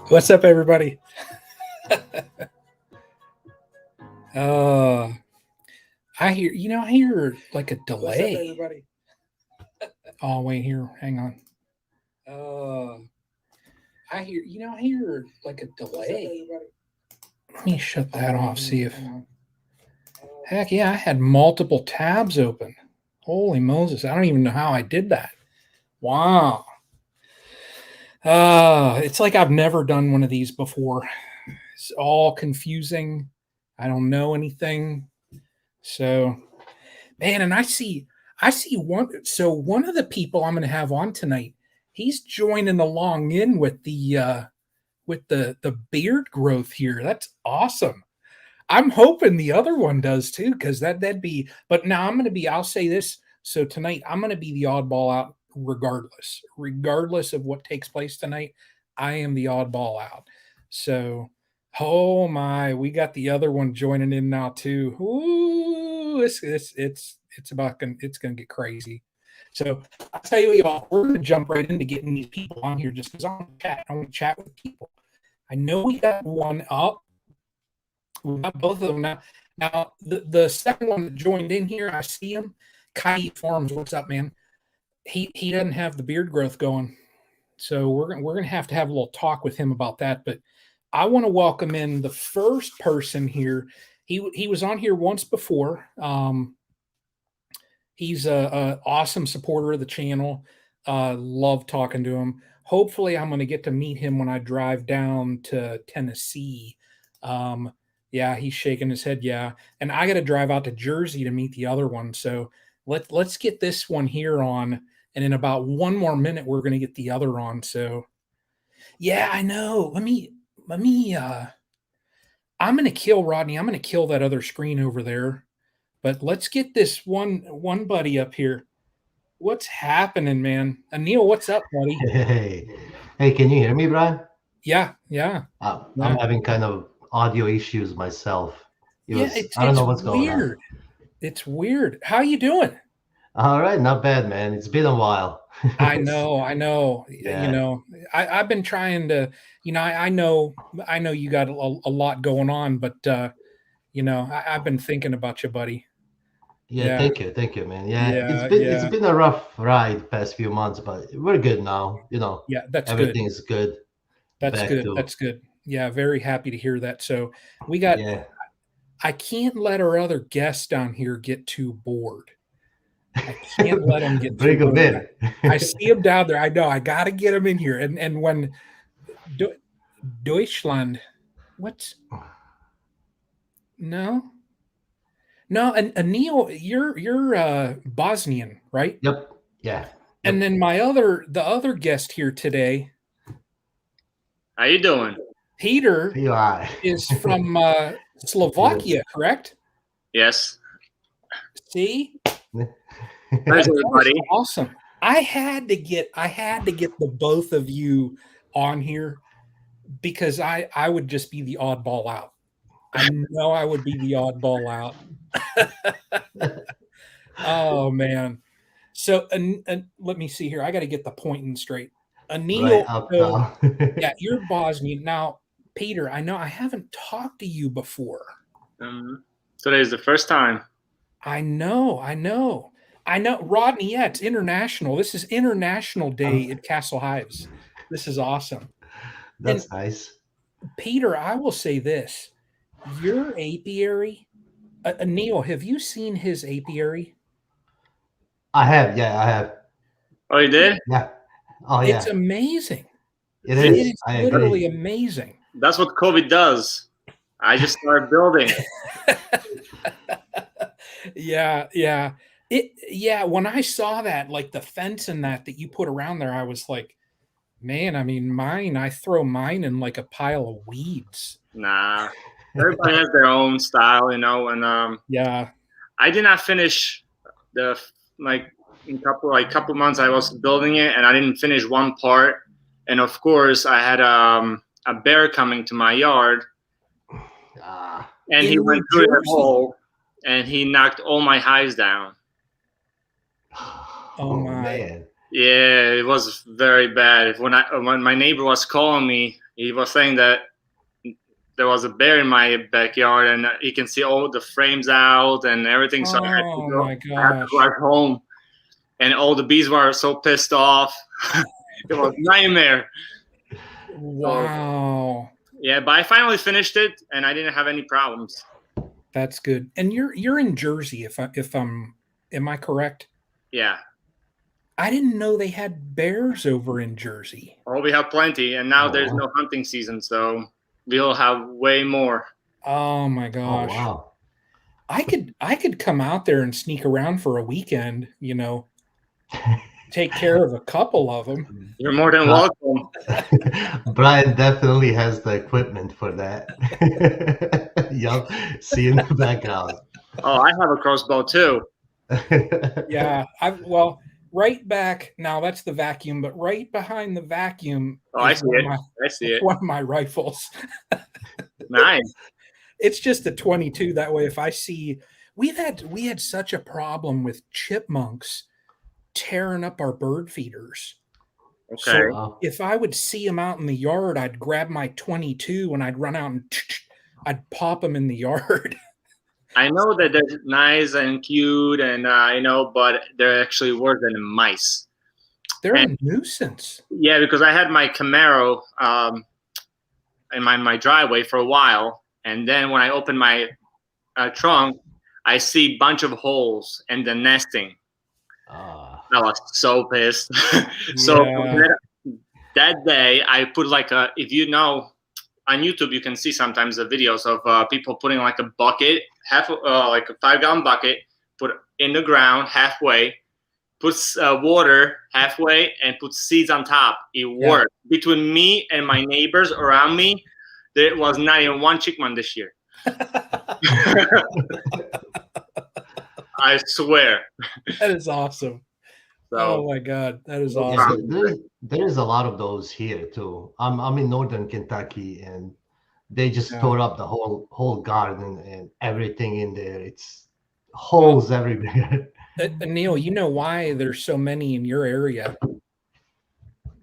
What's up, everybody? uh, I hear like a delay. What's up, everybody? Oh, wait, here, hang on. I hear like a delay. Let me shut that off. See if. Heck yeah, I had multiple tabs open. Holy Moses! I don't even know how I did that. Wow. It's like I've never done one of these before. It's all confusing. I don't know anything. So, man, and I see one. So one of the people I'm going to have on tonight, he's joining along in with the beard growth here. That's awesome. I'm hoping the other one does too, because that'd be. But now I'll say this. So tonight I'm going to be the oddball out, regardless of what takes place tonight. I am the oddball out. So, oh my, we got the other one joining in now too. Ooh, it's gonna get crazy. So I'll tell you what, we're gonna jump right into getting these people on here just because I want to chat with people. I know we got one up. We got both of them now. Now the second one that joined in here, I see him. Kai Farms, what's up, man? He doesn't have the beard growth going, so we're gonna have to have a little talk with him about that. But I want to welcome in the first person here. He was on here once before. He's a awesome supporter of the channel. Love talking to him. Hopefully, I'm going to get to meet him when I drive down to Tennessee. Yeah, he's shaking his head. Yeah, and I got to drive out to Jersey to meet the other one. So let's get this one here on, and in about one more minute, we're going to get the other on. So yeah, I know. Let me. I'm going to kill Rodney. I'm going to kill that other screen over there. But let's get this one buddy up here. What's happening, man? Anil, what's up, buddy? Hey, can you hear me, Brian? Yeah. I'm having kind of audio issues myself. I don't It's know what's going on. weird. It's weird. How you doing? All right, not bad, man. It's been a while. I know. Yeah. I've been trying to, I know you got a lot going on, but I've been thinking about you, buddy. Yeah, Yeah, thank you, man. Yeah, yeah, it's yeah, been a rough ride past few months, but we're good now. yeah. That's good. Everything is good. That's Back good. to That's good. Yeah, very happy to hear that. So we got. yeah. I can't let our other guests down here get too bored. I can't let them get too Bring them bored. in. I see them down there. I know. I got to get them in here. And when Deutschland, what's no, no, and Anil, you're Bosnian, right? Yep. Yeah. And Yep. then the other guest here today, How you doing? Peter, You are. is from Slovakia, Yes. correct? Yes. See, How's everybody? awesome. I had to get the both of you on here because I would just be the oddball out. I know I would be the oddball out. Oh man. So let me see here. I got to get the pointing straight. Right Anil, up so, now. yeah, you're Bosnian. Now, Peter, I know I haven't talked to you before. Today is the first time. I know. Rodney, yeah, it's international. This is International Day at Castle Hives. This is awesome. That's And nice. Peter, I will say this. Your apiary, Neil, have you seen his apiary? I have, yeah, I have. Oh, you did? Yeah. Oh, It's yeah. amazing. It It is. is I literally agree. amazing. That's what COVID does. I just started building. Yeah. When I saw that, like the fence and that you put around there, I was like, man, I mean, I throw mine in like a pile of weeds. Nah. Everybody has their own style, and Yeah. I did not finish in couple months I was building it and I didn't finish one part. And of course I had a bear coming to my yard. And he went through the hole and he knocked all my hives down. Oh my. Man. Yeah, it was very bad. When my neighbor was calling me, he was saying that there was a bear in my backyard, and he can see all the frames out and everything. So I had my I had to gosh. drive home, and all the bees were so pissed off. It was a nightmare. Wow. Yeah, but I finally finished it, and I didn't have any problems. That's good. And you're in Jersey, am I correct? Yeah. I didn't know they had bears over in Jersey. Oh, we have plenty, and now Oh, there's wow. no hunting season, so we'll have way more. Oh my Oh, gosh. wow. I could come out there and sneak around for a weekend, take care of a couple of them. You're more than Right. welcome. Brian definitely has the equipment for that. Yup, see in the background. Oh, I have a crossbow too. Yeah, right back now. That's the vacuum, but right behind the vacuum. Oh, I see it. I see it. One of my rifles. Nice. It's just a 22. That way, if I see, we had such a problem with chipmunks tearing up our bird feeders. Okay. So if I would see them out in the yard, I'd grab my 22 and I'd run out and I'd pop them in the yard. I know that they're nice and cute, and but they're actually worse than mice. They're a nuisance. Yeah, because I had my Camaro in my driveway for a while, and then when I open my trunk, I see a bunch of holes and the nesting. I was so pissed. So that day, I put if you know, on YouTube, you can see sometimes the videos of people putting like a bucket, like a 5-gallon bucket, put in the ground halfway, puts water halfway, and put seeds on top. It worked. Between me and my neighbors around me, there was not even one chickman this year. I swear. That is awesome. So, oh my God, that is awesome. Yeah, there's a lot of those here too. I'm in northern Kentucky, and they just tore up the whole garden and everything in there. It's holes everywhere. Neil, you know why there's so many in your area?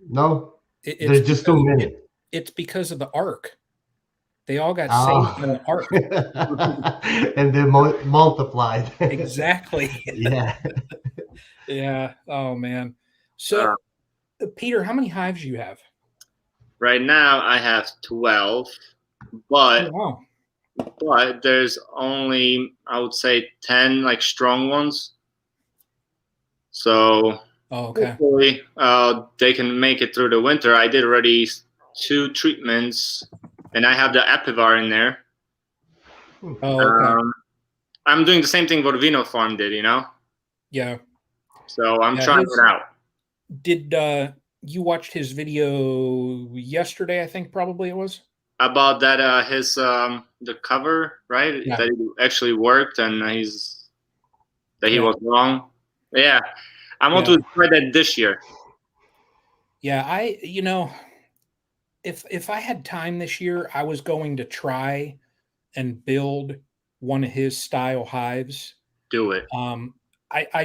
No, there's just too many. It's because of the ark. They all got saved in the ark. And they multiplied. Exactly. Yeah. Yeah. Oh man. So, Peter, how many hives do you have? Right now, I have 12, but there's only, I would say, 10 like strong ones. So hopefully they can make it through the winter. I did already 2 treatments, and I have the Apivar in there. I'm doing the same thing what Vino Farm did, Yeah. So I'm trying it out. Did you watched his video yesterday? I think probably it was about that. His the cover, right? Yeah. That it actually worked, and he was wrong. Yeah, I'm going to try that this year. Yeah, if I had time this year, I was going to try and build one of his style hives. Do it. I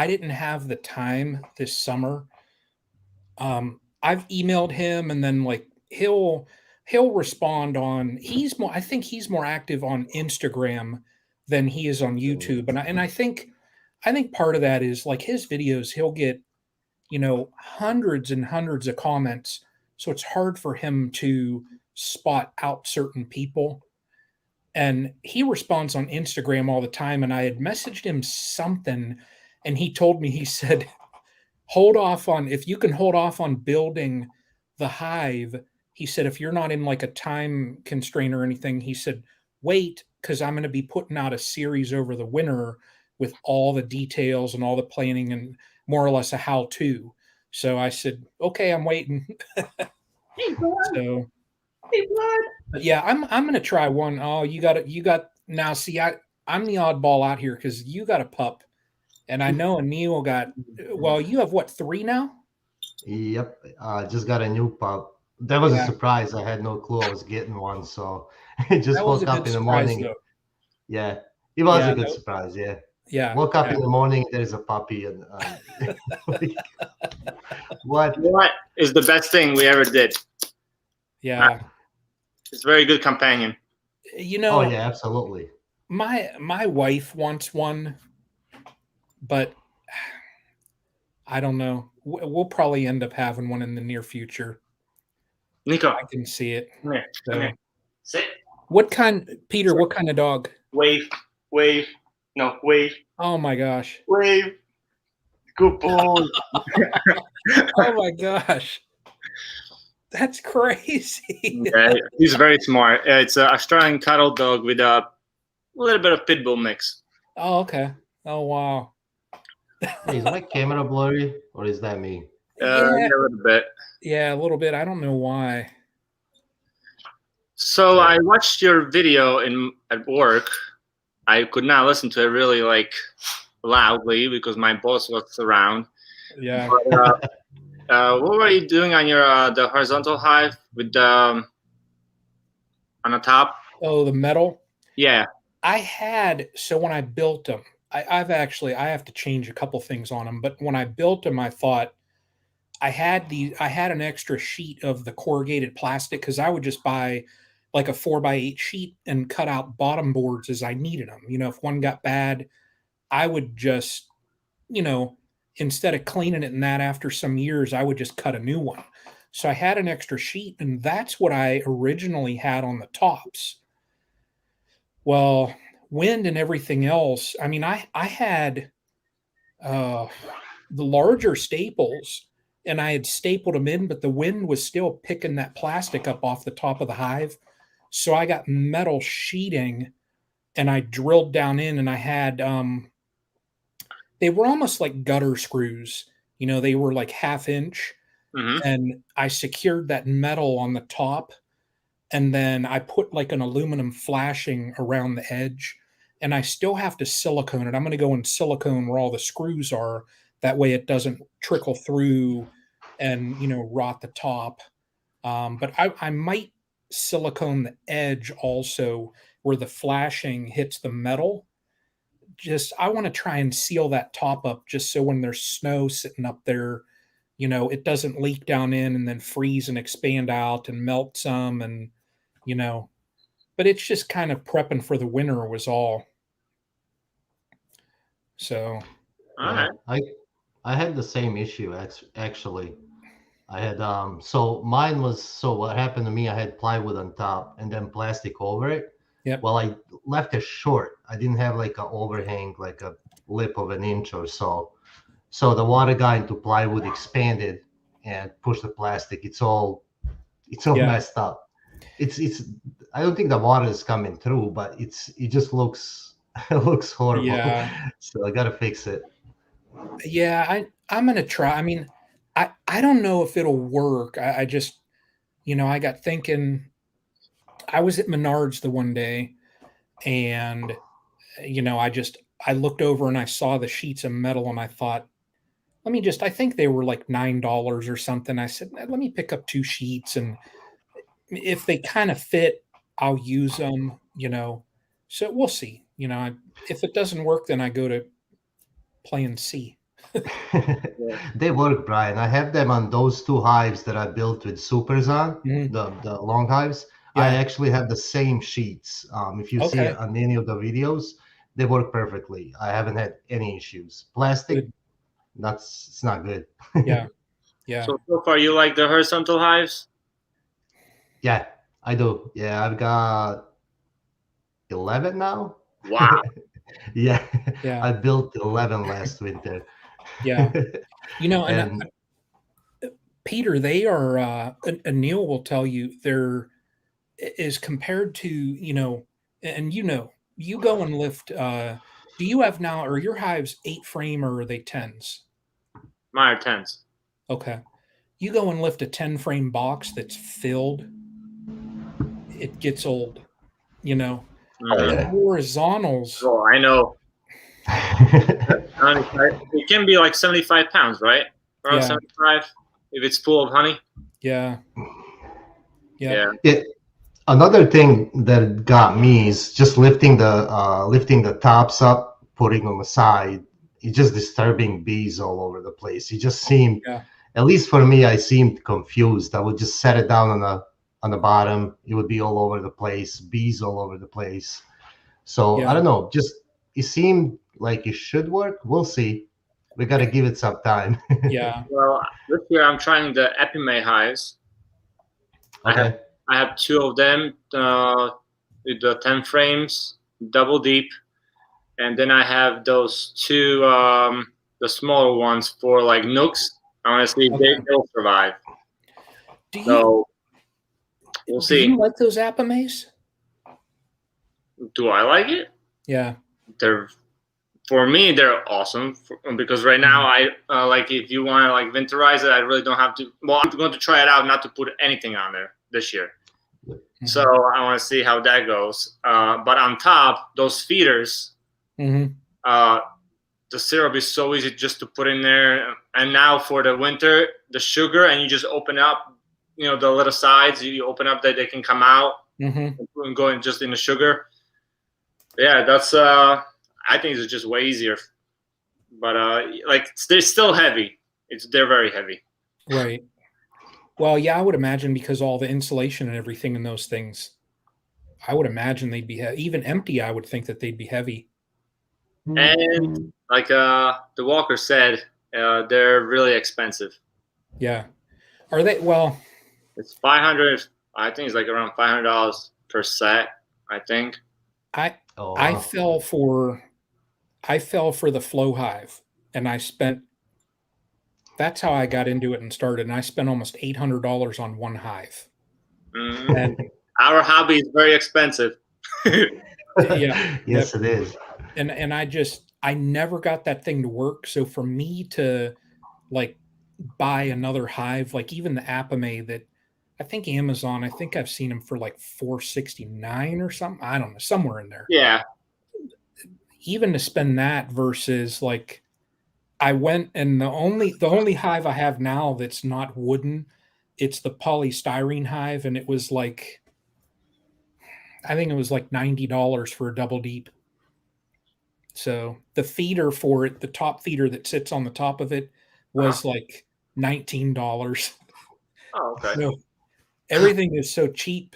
didn't have the time this summer. I've emailed him, and then he'll respond on. I think he's more active on Instagram than he is on YouTube, and I think part of that is like his videos. He'll get hundreds and hundreds of comments, so it's hard for him to spot out certain people. And he responds on Instagram all the time. And I had messaged him something, and he told me, he said, if you can hold off on building the hive. He said, if you're not in like a time constraint or anything, he said, wait, because I'm going to be putting out a series over the winter with all the details and all the planning and more or less a how-to. So I said, okay, I'm waiting. So. Hey, bud. But yeah, I'm gonna try one. Oh, you got now. See, I'm the oddball out here because you got a pup, and I know Neil got. Well, you have what, 3 now? Yep, just got a new pup. That was a surprise. I had no clue I was getting one, so I just woke up in the morning. Though. Yeah, it was a good surprise. Yeah. Yeah. Woke up in the morning. There's a puppy, and what is the best thing we ever did? Yeah. It's a very good companion. You Oh know, yeah, absolutely. my wife wants one, but I don't know. We'll probably end up having one in the near future. Nico, I can see it. come here. So, Come here. Sit. what kind, Peter? What kind of dog? Wave. Wave. No, wave. Oh my gosh. Wave. Good boy. Oh my gosh. That's crazy. Yeah, he's very smart. It's an Australian cattle dog with a little bit of pit bull mix. Oh, okay. Oh wow. Hey, is my camera blurry or is that me? Yeah, A little bit. yeah, a little bit. I don't know why. So Yeah. I watched your video at work. I could not listen to it really like loudly because my boss was around. Yeah. But, what were you doing on your the horizontal hive with on the top? Oh, the metal. Yeah. So when I built them, I have to change a couple things on them. But when I built them, I thought I had an extra sheet of the corrugated plastic because I would just buy like a 4x8 sheet and cut out bottom boards as I needed them. If one got bad, I would just, instead of cleaning it and that after some years, I would just cut a new one. So I had an extra sheet, and that's what I originally had on the tops. Well, wind and everything else. I mean, I had uh, the larger staples, and I had stapled them in, but the wind was still picking that plastic up off the top of the hive. So I got metal sheeting, and I drilled down in, and I had they were almost like gutter screws. They were like half inch, Mm-hmm. and I secured that metal on the top, and then I put like an aluminum flashing around the edge, and I still have to silicone it. I'm going to go in silicone where all the screws are. That way it doesn't trickle through and, rot the top. But I might silicone the edge also where the flashing hits the metal. I want to try and seal that top up just so when there's snow sitting up there, it doesn't leak down in and then freeze and expand out and melt some and, but it's just kind of prepping for the winter was all. So, All Yeah, right. I had the same issue actually. I had so mine was so what happened to me, I had plywood on top and then plastic over it. Yep. Well, I left it short. I didn't have like an overhang, like a lip of an inch or so. So the water got into plywood, expanded and pushed the plastic. It's all Yeah. messed up. It's I don't think the water is coming through, but it just looks it looks horrible. Yeah. So I gotta fix it. Yeah, I'm gonna try. I mean, I don't know if it'll work. I just, I got thinking. I was at Menards the one day, and I looked over and I saw the sheets of metal, and I thought, I think they were like $9 or something. I said, let me pick up two sheets, and if they kind of fit, I'll use them. So we'll see. If it doesn't work, then I go to plan C. They work, Brian. I have them on those two hives that I built with supers on, Mhm. the long hives. Yeah. I actually have the same sheets. If you see Okay. it on any of the videos, they work perfectly. I haven't had any issues. Plastic, Good. it's not good. Yeah. Yeah. So far, you like the horizontal hives? Yeah, I do. Yeah, I've got 11 now. Wow. Yeah, Yeah. I built 11 last winter. Yeah. And And Peter, they are, Anil will tell you, they're, is compared to, and you go and lift, do you have now, are your hives 8 frame or are they 10s? My are 10s. Okay. You go and lift a 10 frame box that's filled, it gets old, Mhm. horizontals. Oh, I know. It can be like 75 pounds, right? Around Yeah. 75 if it's full of honey. Yeah. Yeah. Another thing that got me is just lifting the tops up, putting them aside. It's just disturbing bees all over the place. It just seemed, Yeah. at least for me, I seemed confused. I would just set it down on on the bottom. It would be all over the place, bees all over the place. So Yeah. I don't know. Just it seemed like it should work. We'll see. We got to give it some time. Yeah. Well, this year I'm trying the Epimay hives. Okay. I have two of them with the 10 frames, double deep, and then I have those two, the smaller ones for like nooks. Honestly, Okay. they'll survive. Do you So we'll do see. you like those Apimays? Do I like it? Yeah. They're For me, they're awesome because right now I like if you want to like winterize it, I really don't have to. Well, I'm going to try it out, not to put anything on there this year. Mm-hmm. So I want to see how that goes. But on top, those feeders, Mm-hmm. The syrup is so easy just to put in there. And now for the winter, the sugar, and you just open up, the little sides. You open up that they can come out Mm-hmm. and go in just in the sugar. Yeah, that's. I think it's just way easier. But like they're still heavy. They're very heavy. Right. Well, yeah, I would imagine because all the insulation and everything in those things, I would imagine they'd be even empty. I would think that they'd be heavy. And like the Walker said, they're really expensive. Yeah. Are they? Well, It's 500. I think it's like around $500 per set. I think. I wow. fell for the Flow Hive, and I spent. That's how I got into it and started. And I spent almost $800 on one hive. Mhm. And Our hobby is very expensive. yeah, Yes, it is. and I never got that thing to work. So for me to like buy another hive, like even the Apame that I think Amazon, I think I've seen them for like $469 or something. I don't know, somewhere in there. Yeah. Even to spend that versus like I went and the only hive I have now that's not wooden, it's the polystyrene hive, and it was like I think it was like $90 for a double deep. So the feeder for it, the top feeder that sits on the top of it, was like $19. Oh, okay. So everything is so cheap,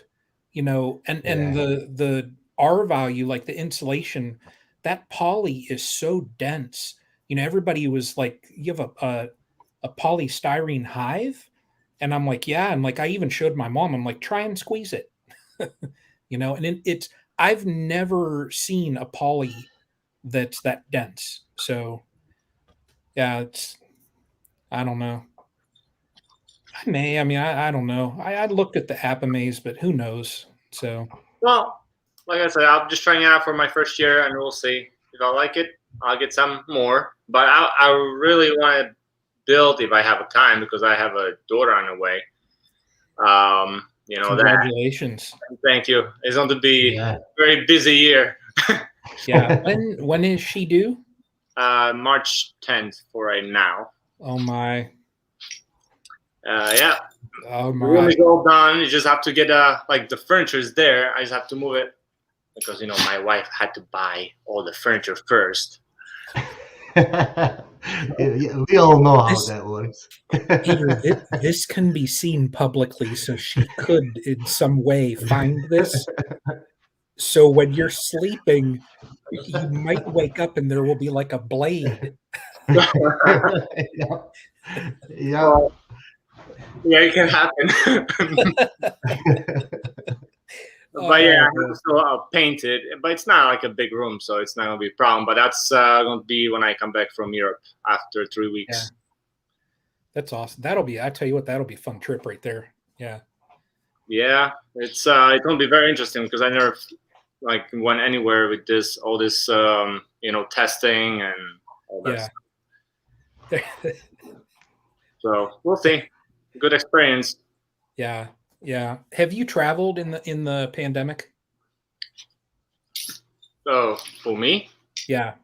and Yeah. the R value, like the insulation, that poly is so dense. Everybody was like, "You have a polystyrene hive," and I'm like, "Yeah," and like I even showed my mom. I'm like, "Try and squeeze it," and it's I've never seen a poly that's that dense. So yeah, I don't know. I mean, I don't know. I looked at the Apimays, but who knows? So Well, like I said, I'm just trying it out for my first year, and we'll see if I like it. I'll get some more, but I really want to build if I have a time because I have a daughter on the way. That. congratulations. Thank you. It's going to be Yeah. a very busy year. Yeah. When is she due? March 10th for right now. Oh my. Yeah. Oh The room my. is all done. You just have to get like the furniture is there. I just have to move it because my wife had to buy all the furniture first. We all know how that works. Peter, this can be seen publicly, so she could in some way find this. So when you're sleeping, you might wake up and there will be like a blade. Yeah. Well, yeah, it can happen. But yeah, I have to still paint it. But it's not like a big room, so it's not gonna be a problem. But that's gonna be when I come back from Europe after 3 weeks. Yeah. That's awesome. I tell you what, that'll be a fun trip right there. Yeah. Yeah, it's gonna be very interesting because I never like went anywhere with all this testing and all that stuff. So we'll see. Good experience. Yeah. Yeah. Have you traveled in the pandemic? So for me, Yeah.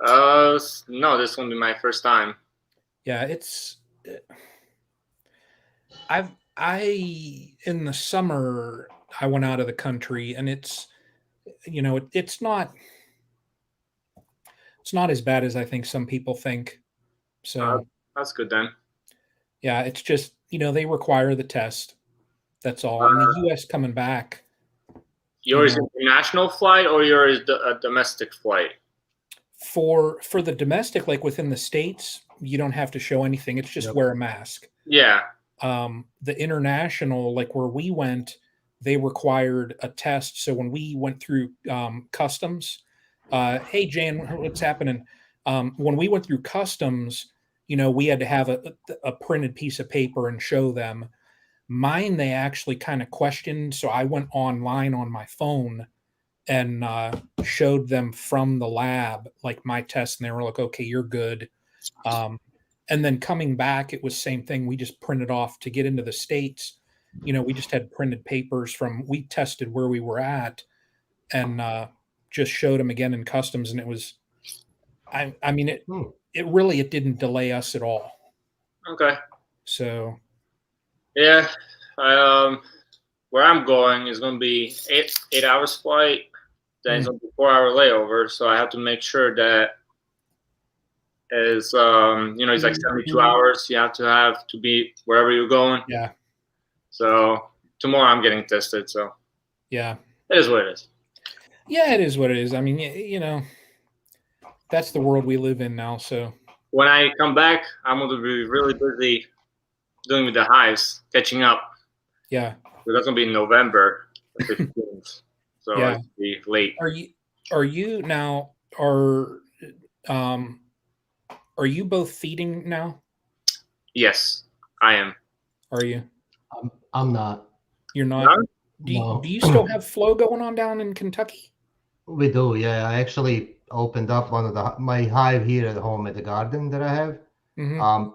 no, this won't be my first time. Yeah, in the summer I went out of the country, and it's not as bad as I think some people think. So That's good then. yeah, it's just they require the test. That's all. And the U.S. coming back. Yours international flight or yours a domestic flight? For the domestic, like within the States, you don't have to show anything. It's just wear a mask. Yeah. The international, like where we went, they required a test. So when we went through customs, hey Jan, what's happening? When we went through customs, we had to have a printed piece of paper and show them. Mine, they actually kind of questioned. So I went online on my phone and showed them from the lab, like my test, and they were like, okay, you're good. And then coming back, it was same thing. We just printed off to get into the States. We just had printed papers we tested where we were at and just showed them again in customs. And it was, it really, it didn't delay us at all. Okay. So. Yeah. Where I'm going is going to be 8 hours flight. Then it's going to be 4-hour layover. So I have to make sure that is, it's like 72 hours. You have to be wherever you're going. Yeah. So tomorrow I'm getting tested. So yeah, it is what it is. Yeah, it is what it is. I mean, that's the world we live in now. So when I come back, I'm going to be really busy doing with the hives, catching up. Yeah. So that's going to be in November, the 15th. So yeah. it'll be late. Are you now, are you both feeding now? Yes, I am. Are you? I'm not. You're not? No? Do you still have flow going on down in Kentucky? We do, yeah. I actually opened up my hive here at home at the garden that I have. Mm-hmm.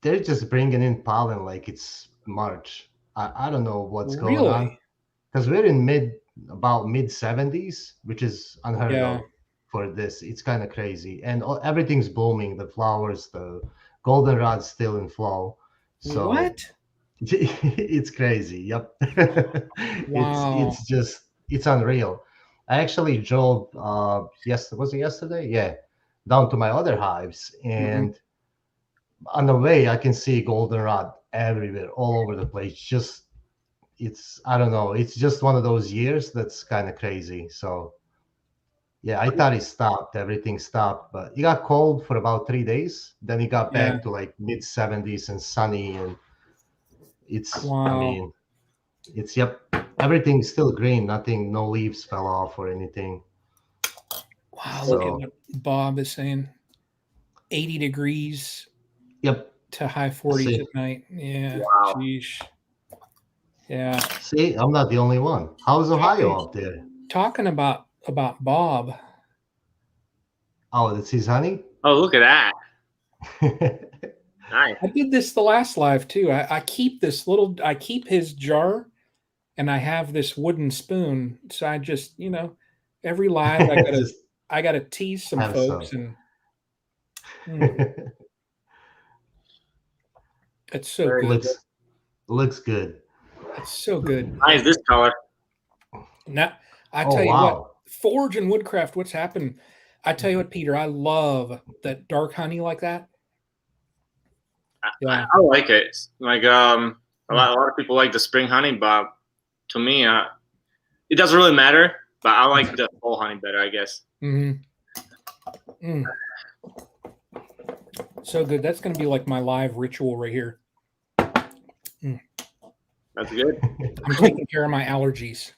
They're just bringing in pollen like it's March. I don't know what's going on. Because we're in about mid 70s, which is unheard of for this. It's kind of crazy. And everything's blooming. The flowers, the goldenrod's still in flow. So what? It's crazy. Yep. Wow. It's unreal. I actually drove was it yesterday? Yeah. Down to my other hives, and on the way I can see goldenrod everywhere, all over the place. I don't know. It's just one of those years that's kind of crazy. So yeah, I thought it stopped. Everything stopped, but it got cold for about 3 days. Then it got back to like mid 70s and sunny, and everything's still green. No leaves fell off or anything. Wow, look at what Bob is saying. 80 degrees. Yep. To high 40s at night. Yeah. Wow. Sheesh. Yeah. See, I'm not the only one. How's Ohio up there? Talking about Bob. Oh, that's his honey? Oh, look at that. Nice. I did this the last live too. I keep his jar and I have this wooden spoon. So I just, every live I gotta tease some folks and it's so good. Looks good. It's so good. Nice this color. Now I tell you what, Forge and Woodcraft, what's happened? I tell you what, Peter, I love that dark honey like that. Yeah. I like it. Like a lot of people like the spring honey, but to me, it doesn't really matter. But I like the fall honey better, I guess. So good. That's going to be like my live ritual right here. That's good. I'm taking care of my allergies.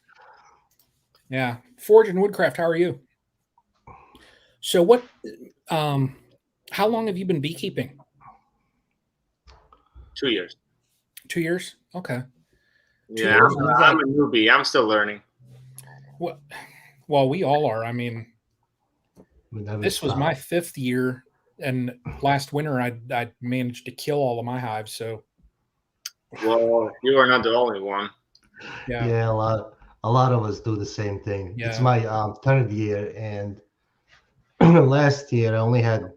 Yeah. Forge and Woodcraft, how are you? So what, how long have you been beekeeping? 2 years. 2 years? Okay. Yeah, I'm a newbie. I'm still learning. Well, we all are. I mean, this was my 5th year, and last winter I managed to kill all of my hives. So, well, you are not the only one. Yeah, a lot of us do the same thing. Yeah. It's my 3rd year, and last year I only had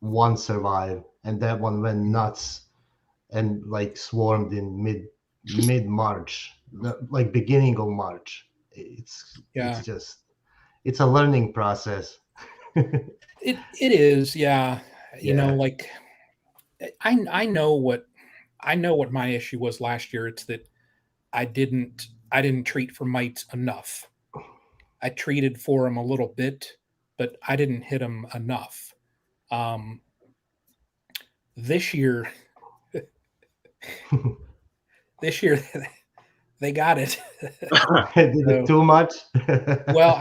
one survive, and that one went nuts and like swarmed in mid March, like beginning of March. It's a learning process. It is, yeah. Like I know what my issue was last year. It's that I didn't treat for mites enough. I treated for them a little bit, but I didn't hit them enough. Um, this year, this year they got it. Did it So, too much? well,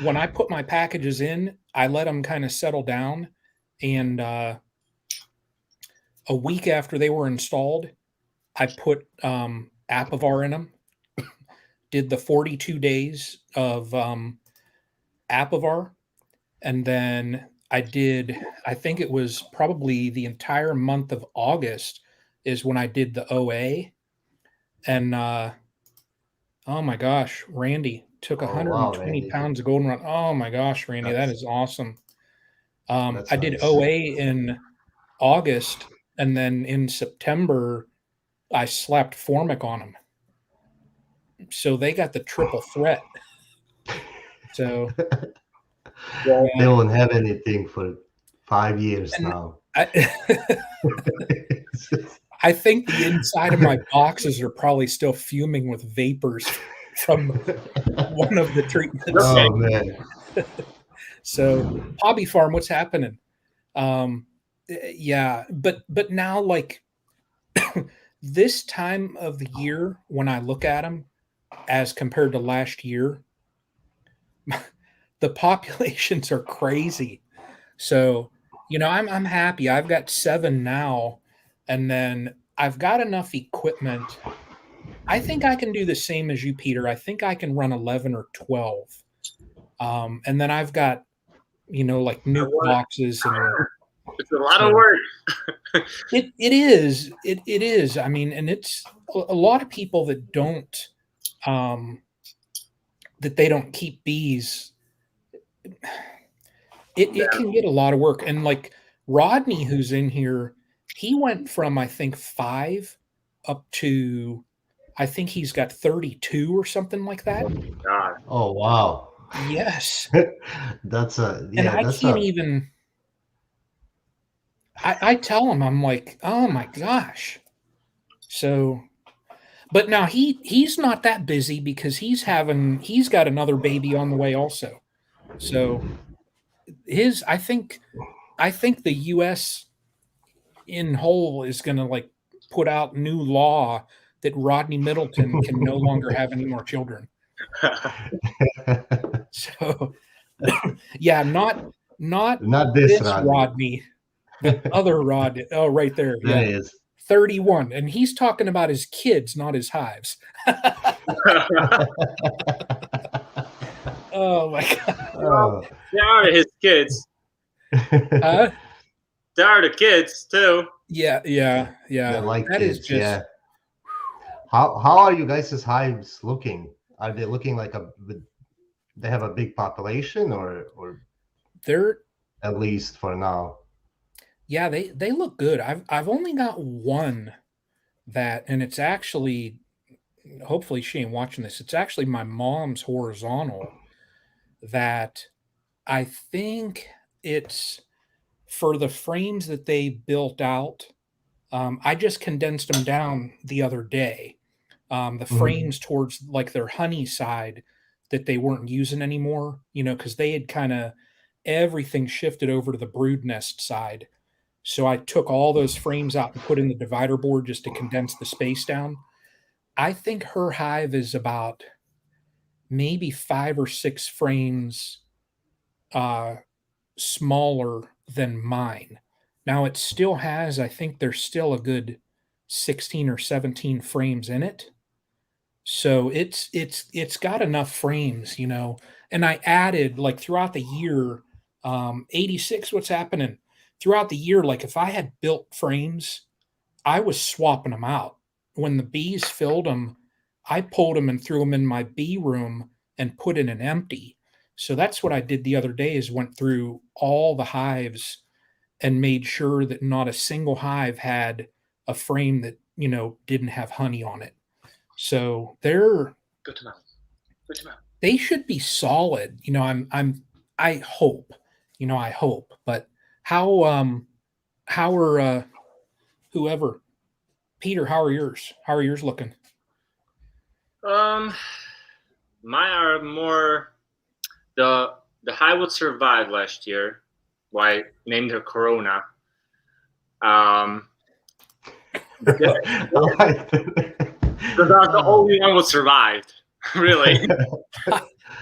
when I put my packages in, I let them kind of settle down, and a week after they were installed, I put Apivar in them. Did the 42 days of Apivar, and then I think it was probably the entire month of August is when I did the OA. And oh my gosh, Randy took Oh wow, 120 Randy, pounds of goldenrod. Oh my gosh, Randy, that that's is awesome. that's I did nice. OA in August, and then in September, I slapped Formic on them. So they got the triple threat. So They yeah, won't have anything for 5 years and now. I, It's just- I think the inside of my boxes are probably still fuming with vapors from one of the treatments. oh man. So, hobby farm, what's happening? Um, yeah, but now like this time of the year when I look at them as compared to last year, the populations are crazy. So, I'm happy. I've got 7 now, and then I've got enough equipment. I think I can do the same as you, Peter. I think I can run 11 or 12. And then I've got, like nuke boxes, and It's a lot of so work. it is. It is. I mean, and it's a lot of people um that they don't keep bees. It Yeah. can get a lot of work. And like Rodney, who's in here, he went from I think 5 up to I think he's got 32 or something like that. God. Oh wow. Yes. That's a And yeah, I that's can't a even I tell him, I'm like, oh my gosh. So but now he's not that busy because he's got another baby on the way also. So his I think the US in whole is gonna like put out new law that Rodney Middleton can no longer have any more children. So yeah, not not this this Rodney. Rodney, the other Rod. Oh, right there. There Yeah. he is. 31. And he's talking about his kids, not his hives. Oh my God. Oh. They are his kids. Huh? They are the kids too. Yeah, yeah, They're yeah. like That is kids, just yeah. How are you guys' hives looking? Are they looking like they have a big population or they're at least for now? yeah, they look good. I've only got one that, and it's actually hopefully she ain't watching this. It's actually my mom's horizontal that I think it's for the frames that they built out. I just condensed them down the other day. The Mhm. frames towards like their honey side that they weren't using anymore, because they had kind of everything shifted over to the brood nest side. So I took all those frames out and put in the divider board just to condense the space down. I think her hive is about maybe 5 or 6 frames uh, smaller than mine. Now it still has, I think there's still a good 16 or 17 frames in it. So it's got enough frames. And I added like throughout the year, 86, what's happening? Throughout the year, like if I had built frames, I was swapping them out. When the bees filled them, I pulled them and threw them in my bee room and put in an empty. So that's what I did the other day is went through all the hives and made sure that not a single hive had a frame that, didn't have honey on it. So Good to know. Good to know. they should be solid. I hope. I hope. But how are whoever Peter, how are yours? How are yours looking? Mine are more the hive would survive last year. Why named her Corona. Um, I like that. because I was the only one who survived. Really.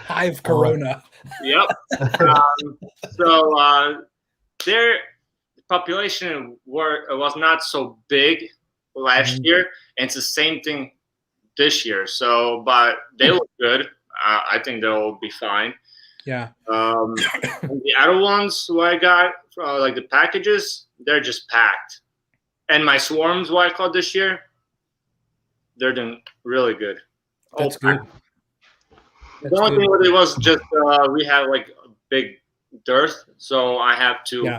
Hive Corona. Yep. So their population was not so big last year, and it's the same thing this year. So, but they look good. I think they'll be fine. Yeah. And the other ones who I got, like the packages, they're just packed. And my swarms, what I caught this year, they're doing really good. That's good. The only thing with it was just we had like a big dearth, so I have to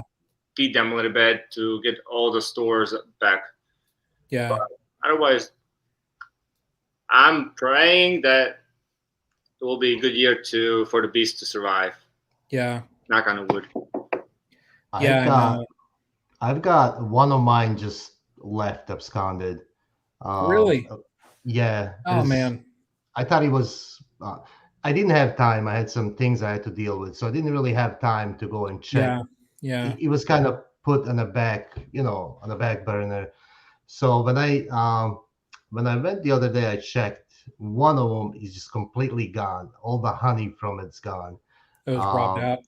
feed them a little bit to get all the stores back. Yeah. But otherwise, I'm praying that it will be a good year for the beast to survive. Yeah. Knock on wood. I've got one of mine just left absconded. Really? Yeah. Oh man. I thought he was. I didn't have time. I had some things I had to deal with, so I didn't really have time to go and check. Yeah. It was kind of put on the back, on the back burner. So when I went the other day, I checked. One of them is just completely gone. All the honey from it's gone. It was robbed out.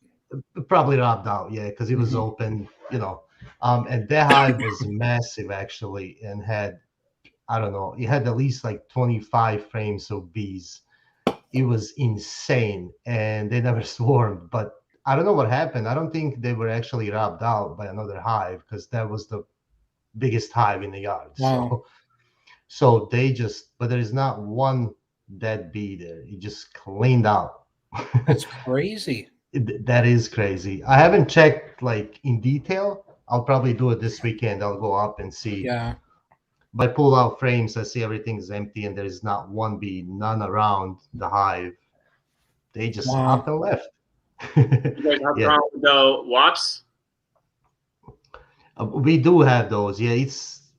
Probably robbed out, yeah, because it was open, and that hive was massive actually, and had, I don't know, it had at least like 25 frames of bees. It was insane, and they never swarmed. But I don't know what happened. I don't think they were actually robbed out by another hive, because that was the biggest hive in the yard. Wow. So they just, but there is not one dead bee there. It just cleaned out. That's crazy. That is crazy. I haven't checked like in detail. I'll probably do it this weekend. I'll go up and see. Yeah. By pull out frames, I see everything's empty and there's not one bee, none around the hive. They just up and left. You guys have the wasps? We do have those. Yeah,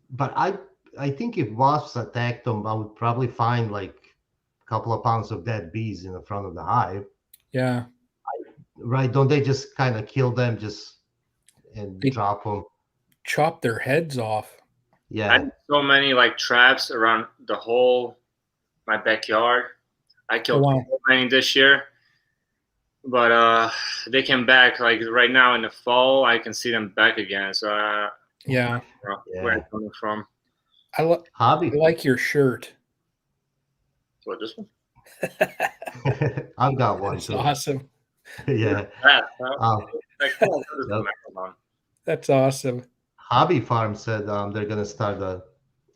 but I think if wasps attacked them, I would probably find like a couple of pounds of dead bees in the front of the hive. Yeah. Right? Don't they just kind of kill them and drop them? Chop their heads off. Yeah. I had so many like traps around the whole my backyard. I killed so many this year, but they came back like right now in the fall. I can see them back again. So yeah, where it's coming from. Hobby. I like your shirt. What, this one? I've got one. That's awesome. Yeah. That's awesome. Hobby Farm said they're gonna start a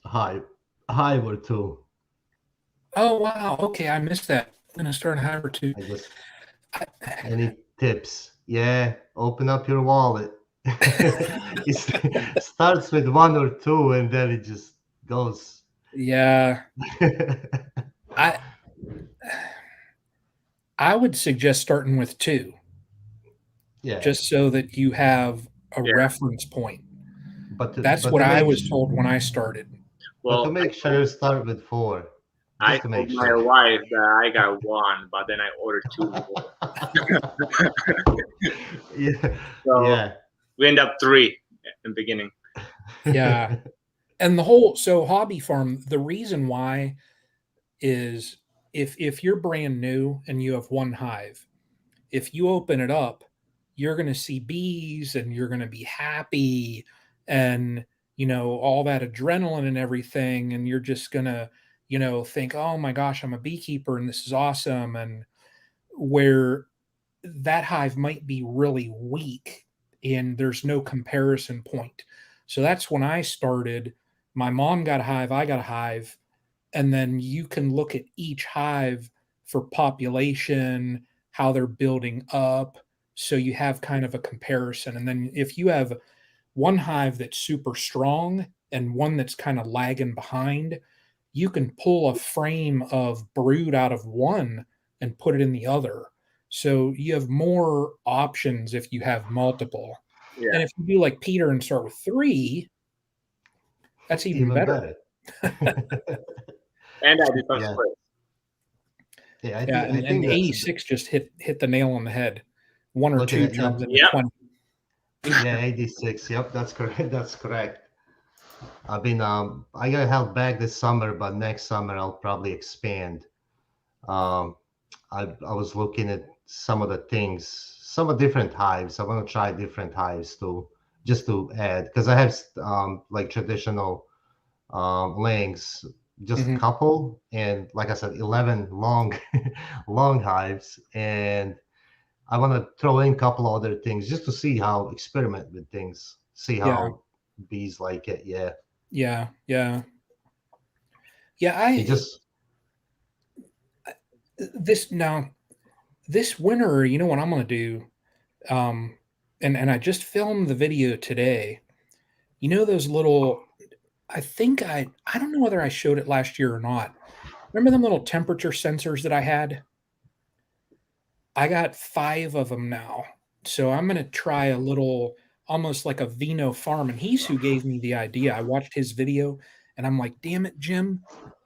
hive or two. Oh wow! Okay, I missed that. I'm gonna start a hive or two. Any tips? Yeah, open up your wallet. It starts with one or two, and then it just goes. Yeah. I would suggest starting with two. Yeah. Just so that you have a reference point. But that's what I was told when I started. Well, to make sure, start with 4. I told my wife that I got 1, but then I ordered 2 more. Yeah. So we end up 3 in the beginning. Yeah. And so Hobby Farm, the reason why is if you're brand new and you have 1 hive, if you open it up, you're going to see bees and you're going to be happy and, all that adrenaline and everything. And you're just going to, think, oh my gosh, I'm a beekeeper and this is awesome. And where that hive might be really weak and there's no comparison point. So that's when I started. My mom got a hive, I got a hive. And then you can look at each hive for population, how they're building up. So you have kind of a comparison. And then if you have one hive that's super strong and one that's kind of lagging behind, you can pull a frame of brood out of one and put it in the other. So you have more options if you have multiple. Yeah. And if you do like Peter and start with 3, that's even better. And I did some splits. Yeah, Yeah, I and think the that's 86 just hit the nail on the head. One or look at two it. Yep. turns into Yep. 20. Yeah, 86. Yep, that's correct. That's correct. I've been I got held back this summer, but next summer I'll probably expand. Um, I was looking at some of the things, some of different hives. I want to try different hives to just to add because I have like traditional layings, just a Mhm. couple, and like I said, 11 long long hives, and I want to throw in a couple other things just to see how experiment with things, see Yeah, how bees like it. Yeah, yeah, yeah. Yeah, it just this now this winter, you know what I'm gonna do? And I just filmed the video today. You know those little I think I don't know whether I showed it last year or not. Remember them little temperature sensors that I had? I got 5 of them now. So I'm gonna try a little almost like a Vino farm, and he's who gave me the idea. I watched his video and I'm like, "Damn it, Jim."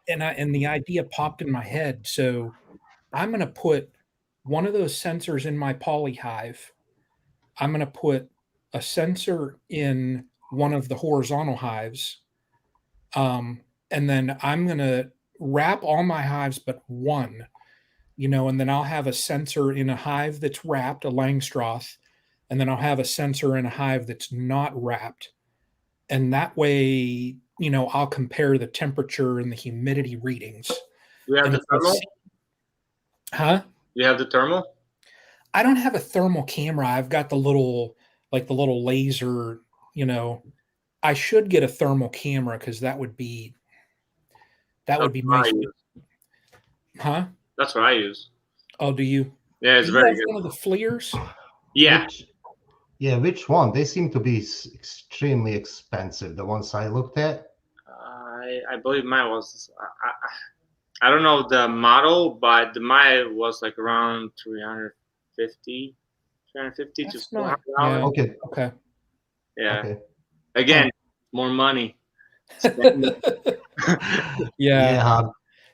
And the idea popped in my head. So I'm gonna put one of those sensors in my poly hive. I'm gonna put a sensor in one of the horizontal hives. And then I'm gonna wrap all my hives but one, and then I'll have a sensor in a hive that's wrapped, a Langstroth, and then I'll have a sensor in a hive that's not wrapped. And that way, I'll compare the temperature and the humidity readings. You have And the if I thermal? see, huh? You have the thermal? I don't have a thermal camera. I've got the little laser, you know. I should get a thermal camera because that That's would be what I nice. use. Huh? That's what I use. Oh, do you? Yeah, Do it's you very have good. one of the FLIRs? Yeah. which yeah, which one? They seem to be extremely expensive. The ones I looked at. I believe mine was I don't know the model, but mine was like around 350 to That's not. Yeah. $400. Okay, Okay. Yeah. okay. Huh. Again, more money. Spend Yeah. Yeah,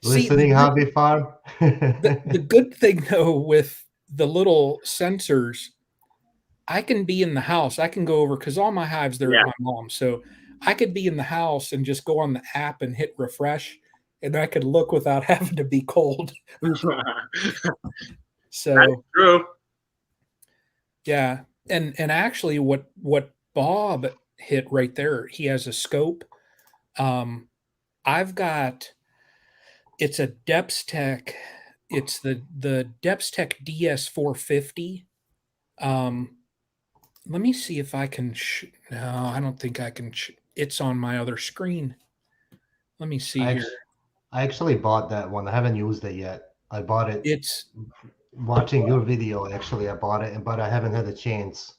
See, listening hobby farm. the good thing though with the little sensors, I can be in the house. I can go over because all my hives they're Yeah. at my mom's, so I could be in the house and just go on the app and hit refresh, and I could look without having to be cold. That's So true. yeah, and actually, what Bob hit right there, he has a scope. I've got it's a Depths Tech. It's the Depths Tech DS 450. Um, Let me see if I can. No, I don't think I can. It's on my other screen. Let me see I here. actually, I actually bought that one. I haven't used it yet. I bought it It's watching your video. Actually, I bought it, but I haven't had a chance.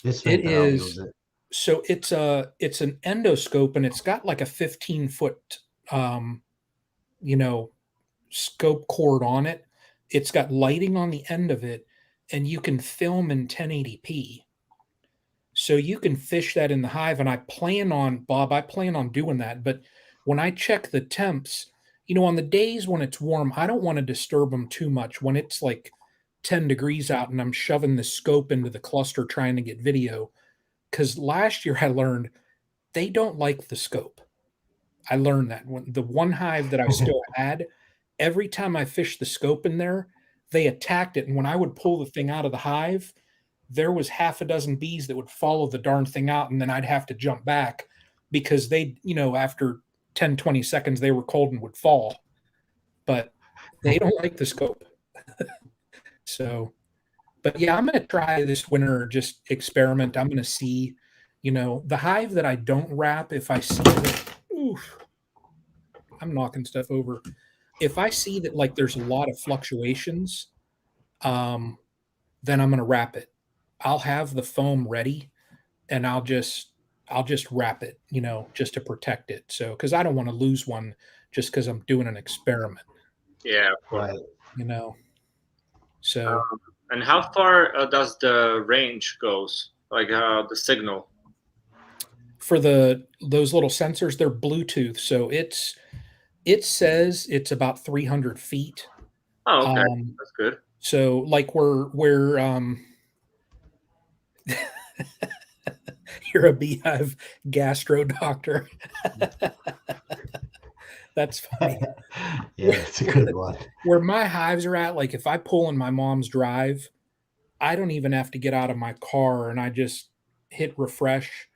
This it winter, I'll use is it. so it's an endoscope and it's got like a 15-foot um, you know scope cord on it. It's got lighting on the end of it, and you can film in 1080p. So you can fish that in the hive, and I plan on doing that. But when I check the temps, on the days when it's warm, I don't want to disturb them too much. When it's like 10 degrees out and I'm shoving the scope into the cluster trying to get video, because last year I learned they don't like the scope. I learned that when the one hive that I still had, every time I fished the scope in there, they attacked it. And when I would pull the thing out of the hive, there was half a dozen bees that would follow the darn thing out, and then I'd have to jump back because after 10, 20 seconds, they were cold and would fall. But they don't like the scope. So, but yeah, I'm going to try this winter, just experiment. I'm going to see, the hive that I don't wrap, if I see that, oof, I'm knocking stuff over. If I see that like there's a lot of fluctuations, um, then I'm going to wrap it. I'll have the foam ready and I'll just wrap it, just to protect it. So because I don't want to lose one just because I'm doing an experiment, Yeah, of course. Right. you know. So And how far does the range goes? Like the signal? for those little sensors, they're Bluetooth, so it says it's about 300 feet. Oh, okay. Um, That's good. so like we're you're a beehive gastro doctor. That's funny. Yeah, that's a good one. Where my hives are at, like if I pull in my mom's drive, I don't even have to get out of my car and I just hit refresh.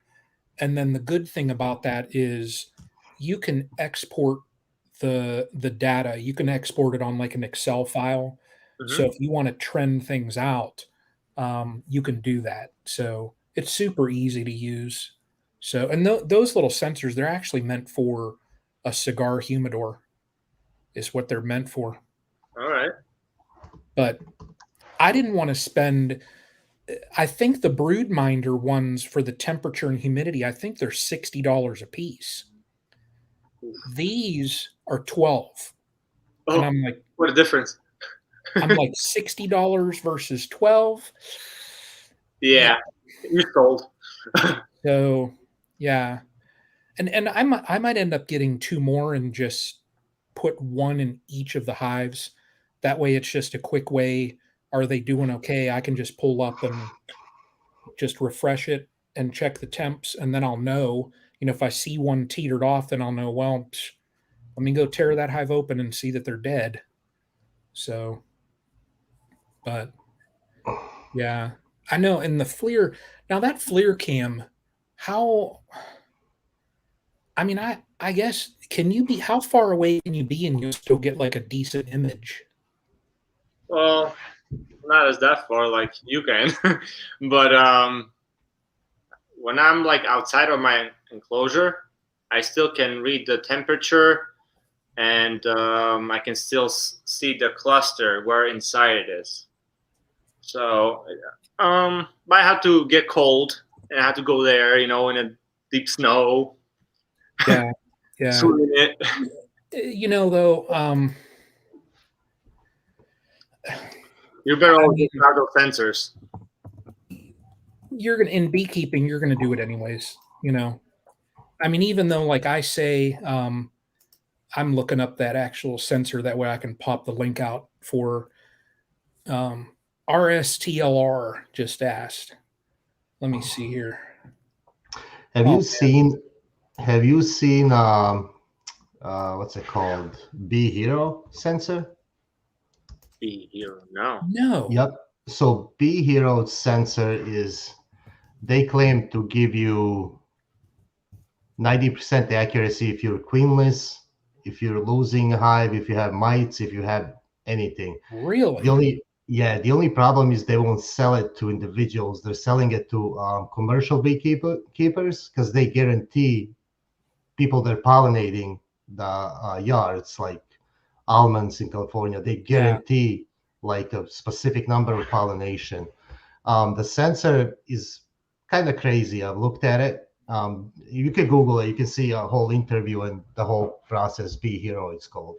And then the good thing about that is you can export the data. You can export it on like an Excel file. So Hmm. if you want to trend things out, you can do that. So it's super easy to use. So and those little sensors, they're actually meant for a cigar humidor, is what they're meant for. All right. But I didn't want to spend. I think the broodminder ones for the temperature and humidity, I think they're $60 a piece. These are 12. And Oh, I'm like, what a difference. $60 versus 12. Yeah. Yeah, you sold. So yeah. And I might end up getting two more and just put one in each of the hives. That way it's just a quick way. Are they doing okay? I can just pull up and just refresh it and check the temps, and then I'll know. If I see one teetered off, then I'll know. Well, let me go tear that hive open and see that they're dead. So, but yeah, I know. And the FLIR, now that FLIR cam, how? I mean, I guess can you be how far away can you be and you still get like a decent image? Well, not as that far like you can, but when I'm like outside of my enclosure, I still can read the temperature, and I can still see the cluster where inside it is. So, I have to get cold and I have to go there, in a deep snow, Yeah, yeah. swimming it. Though, You're better I off mean, with those sensors. you're gonna in beekeeping, you're gonna do it anyways. I mean, even though like I say, I'm looking up that actual sensor that way I can pop the link out for um, RSTLR. Just asked. Let me see here. Have Oh you seen? Have you seen? What's it called? Bee Hero sensor. Be here now. no, Yep. So Bee Hero sensor is they claim to give you 90% accuracy if you're queenless, if you're losing a hive, if you have mites, if you have anything. The really? only the only problem is they won't sell it to individuals. They're selling it to commercial keepers because they guarantee people that are pollinating the yards, like almonds in California, they Yeah. guarantee like a specific number of pollination. The sensor is kind of crazy. I've looked at it. You can Google it. You can see a whole interview and the whole process. Bee Hero, it's called.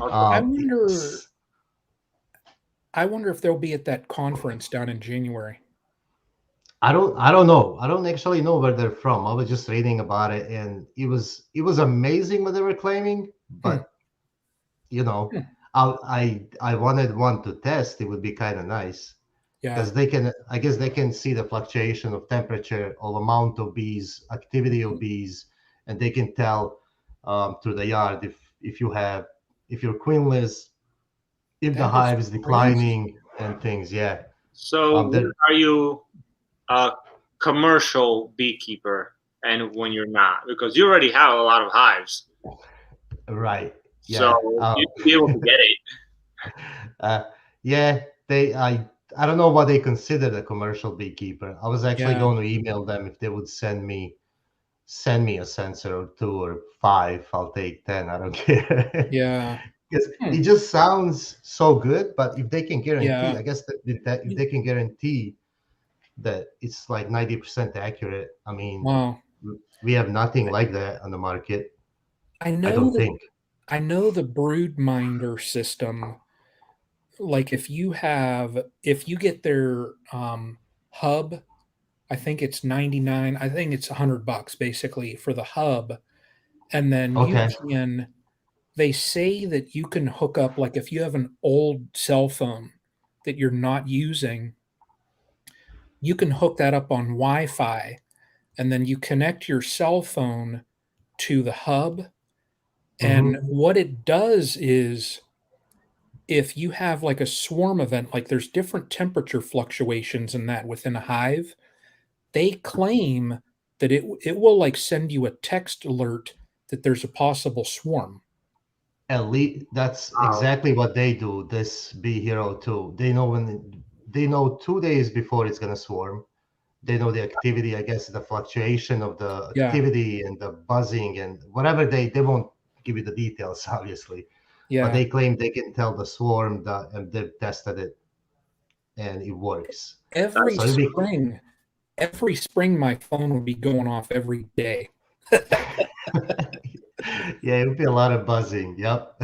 Okay. I wonder. It's I wonder if they'll be at that conference down in January. I don't know. I don't actually know where they're from. I was just reading about it, and it was amazing what they were claiming. Hmm, But you know, hmm. I wanted one to test. It would be kind of nice Yeah. because I guess they can see the fluctuation of temperature, of amount of bees, activity of bees, and they can tell through the yard if you're queenless, if the That is hive is crazy. declining and things. Yeah. So, when That are you a commercial beekeeper and when you're not? Because you already have a lot of hives. right. So, Yeah. you should be able to get it. Uh, yeah, I don't know what they consider a commercial beekeeper. I was actually Yeah. going to email them if they would send me a sensor or two or five. I'll take 10. I don't care. Yeah. Because Hmm, it just sounds so good. But if they can guarantee, yeah. I guess that if they can guarantee that it's like 90% accurate, I mean, Wow. we have nothing like that on the market. I I know don't that think. I know the broodminder system. Like if you get their hub, I think it's 99. I think it's $100 basically for the hub, and then you Okay. can they say that you can hook up, like if you have an old cell phone that you're not using, you can hook that up on Wi-Fi, and then you connect your cell phone to the hub. And Hmm. what it does is if you have like a swarm event, like there's different temperature fluctuations in that within a hive, they claim that it will like send you a text alert that there's a possible swarm. At least that's Wow. exactly what they do. This bee hero too. They know they know 2 days before it's gonna swarm. They know the activity, I guess, the fluctuation of the Yeah, activity and the buzzing and whatever. They won't give you the details, obviously, but yeah. they claim they can tell the swarm that, and they've tested it and it works. Every That's So it'll be spring, every spring, my phone would be going off every day. yeah, it'll be a lot of buzzing. Yep.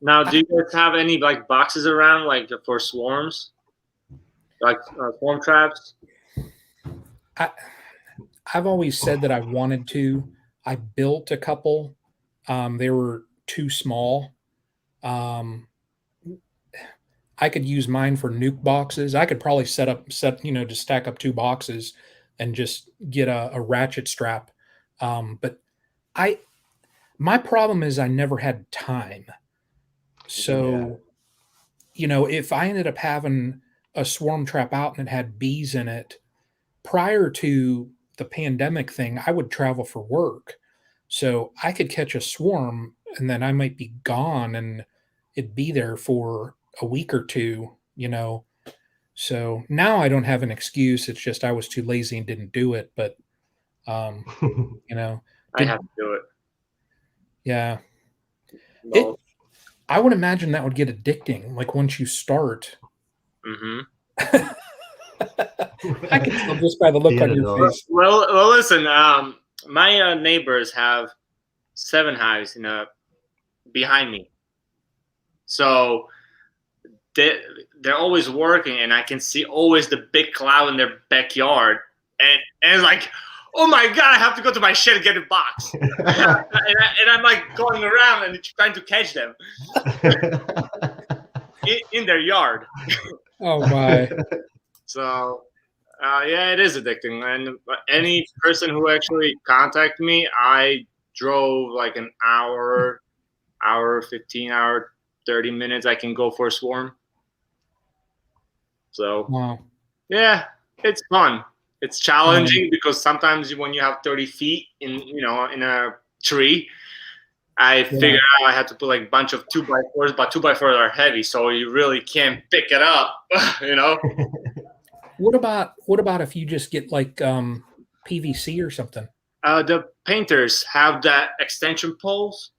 now. Do you guys have any like boxes around like for swarms, like swarm traps? I, I've always said that I wanted to. I built a couple. They were too small. Um, I could use mine for nuke boxes. I could probably just stack up two boxes and just get a ratchet strap. But I, my problem is I never had time. Yeah. So, if I ended up having a swarm trap out and it had bees in it, prior to the pandemic thing, I would travel for work. So I could catch a swarm and then I might be gone and it'd be there for a week or two. So now I don't have an excuse. It's just I was too lazy and didn't do it. But, you know, I did, have to do it. yeah, Well, I would imagine that would get addicting. Like once you start, hmm I can tell just by the look on Theater your dog. face. well, listen. My neighbors have 7 hives behind me, so they they're always working, and I can see always the big cloud in their backyard, and it's like, oh my god, I have to go to my shed and get a box, and I'm like going around and trying to catch them in their yard. Oh my. So yeah, it is addicting. And any person who actually contacted me, I drove like an hour 15, hour 30 minutes. I can go for a swarm. So Wow. yeah, it's fun. It's challenging because sometimes when you have 30 feet in a tree, I figured out I had to put like a bunch of 2x4s, but 2x4s are heavy, so you really can't pick it up. What about if you just get like PVC or something? The painters have that extension poles,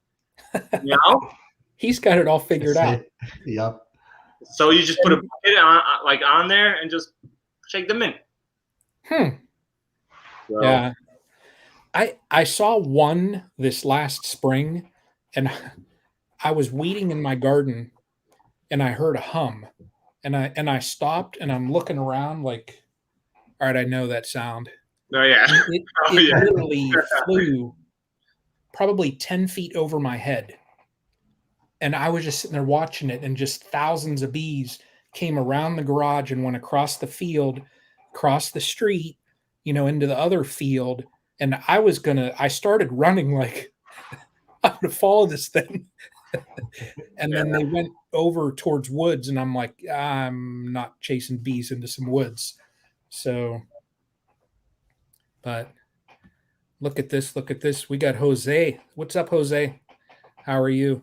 you know, He's got it all figured That's out. it. Yep. so you just put a bucket on there and just shake them in. Hmm. So, Yeah. I saw one this last spring and I was weeding in my garden and I heard a hum and I stopped and I'm looking around like, all right, I know that sound. oh yeah, And it oh it yeah. literally flew probably 10 feet over my head. And I was just sitting there watching it, and just thousands of bees came around the garage and went across the field, across the street, into the other field. And I started running like I'm gonna follow this thing. And then they went over towards woods, and I'm like, I'm not chasing bees into some woods. So, but look at this, look at this. We got Jose. What's up, Jose? How are you?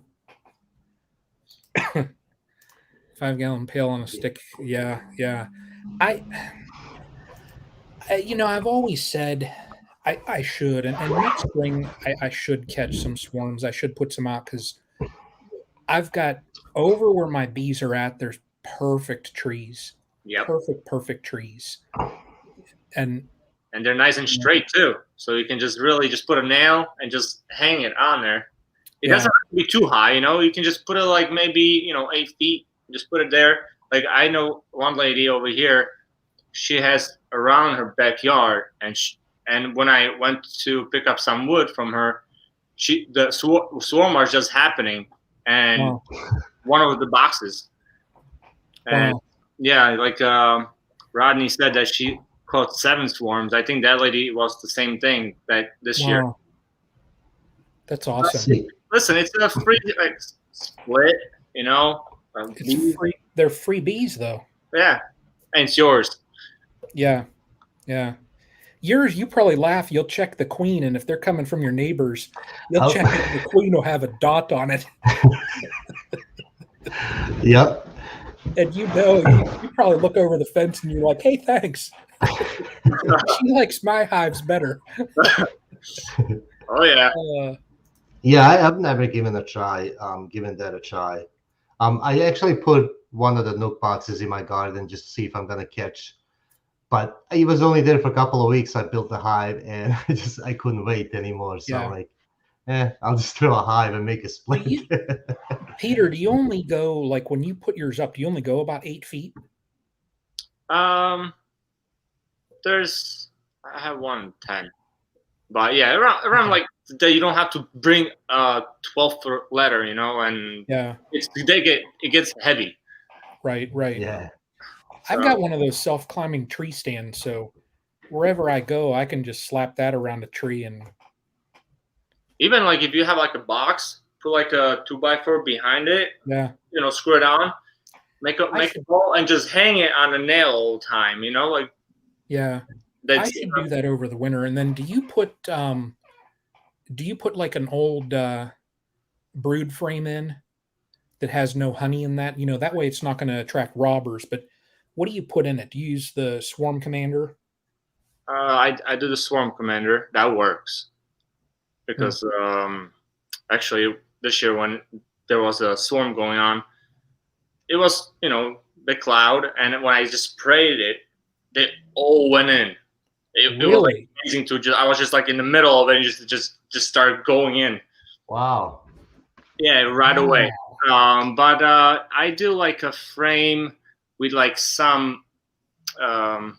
5-gallon pail on a stick. Yeah, yeah. I, I've always said I should, and next spring I should catch some swarms. I should put some out because I've got over where my bees are at. There's perfect trees, Yep, perfect trees, and and they're nice and straight too, so you can just really just put a nail and just hang it on there. It yeah, doesn't have to be too high, you can just put it like maybe 8 feet. Just put it there. Like I know one lady over here, she has around her backyard, and when I went to pick up some wood from her, the swarm was just happening, and Wow. one of the boxes. And Wow. yeah, like Rodney said that she caught 7 swarms. I think that lady was the same thing that this year. Wow. That's Let's awesome. see. Listen, it's a free like, split, you know. It's free. They're free bees, though. Yeah, and it's yours. Yeah. Yeah. Yours, you probably laugh. You'll check the queen, and if they're coming from your neighbors, you'll Oh. check it. The queen will have a dot on it, Yep. and you probably look over the fence and you're like, "Hey, thanks." She likes my hives better. Oh yeah. Yeah, I've never given that a try. I actually put one of the nook boxes in my garden just to see if I'm gonna catch. But it was only there for a couple of weeks. I built the hive, and I couldn't wait anymore. So Yeah. I'm like, I'll just throw a hive and make a split. Peter, do you only go, like, when you put yours up, do you only go about 8 feet? I have 110, but yeah, around like that. You don't have to bring a 12-foot ladder, you know, and Yeah. it gets heavy. Right. Yeah. I've got one of those self-climbing tree stands, so wherever I go, I can just slap that around a tree. And even like if you have like a box, put like a 2x4 behind it. Yeah. You know, screw it on, make a ball, and just hang it on a nail all the time. You know, like. Yeah. I should do that over the winter. And then do you put like an old brood frame in that has no honey in that? You know, that way it's not going to attract robbers. But what do you put in it? Do you use the Swarm Commander? I do the Swarm Commander. That works because actually this year when there was a swarm going on, it was the cloud, and when I just sprayed it, they all went in. It was like amazing to I was just like in the middle of it and just start going in. Wow. Yeah, right away. But I do like a frame with like some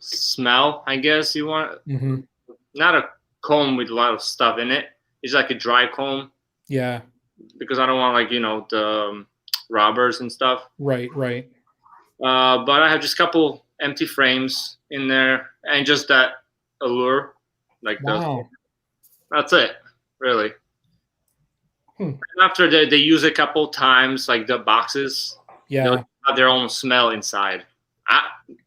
smell, I guess you want. Mm-hmm. Not a comb with a lot of stuff in it. It's like a dry comb. Yeah. Because I don't want like the robbers and stuff. Right. But I have just a couple empty frames in there and just that allure, like that's it, really. And after they use a couple times, like the boxes, they'll have their own smell inside.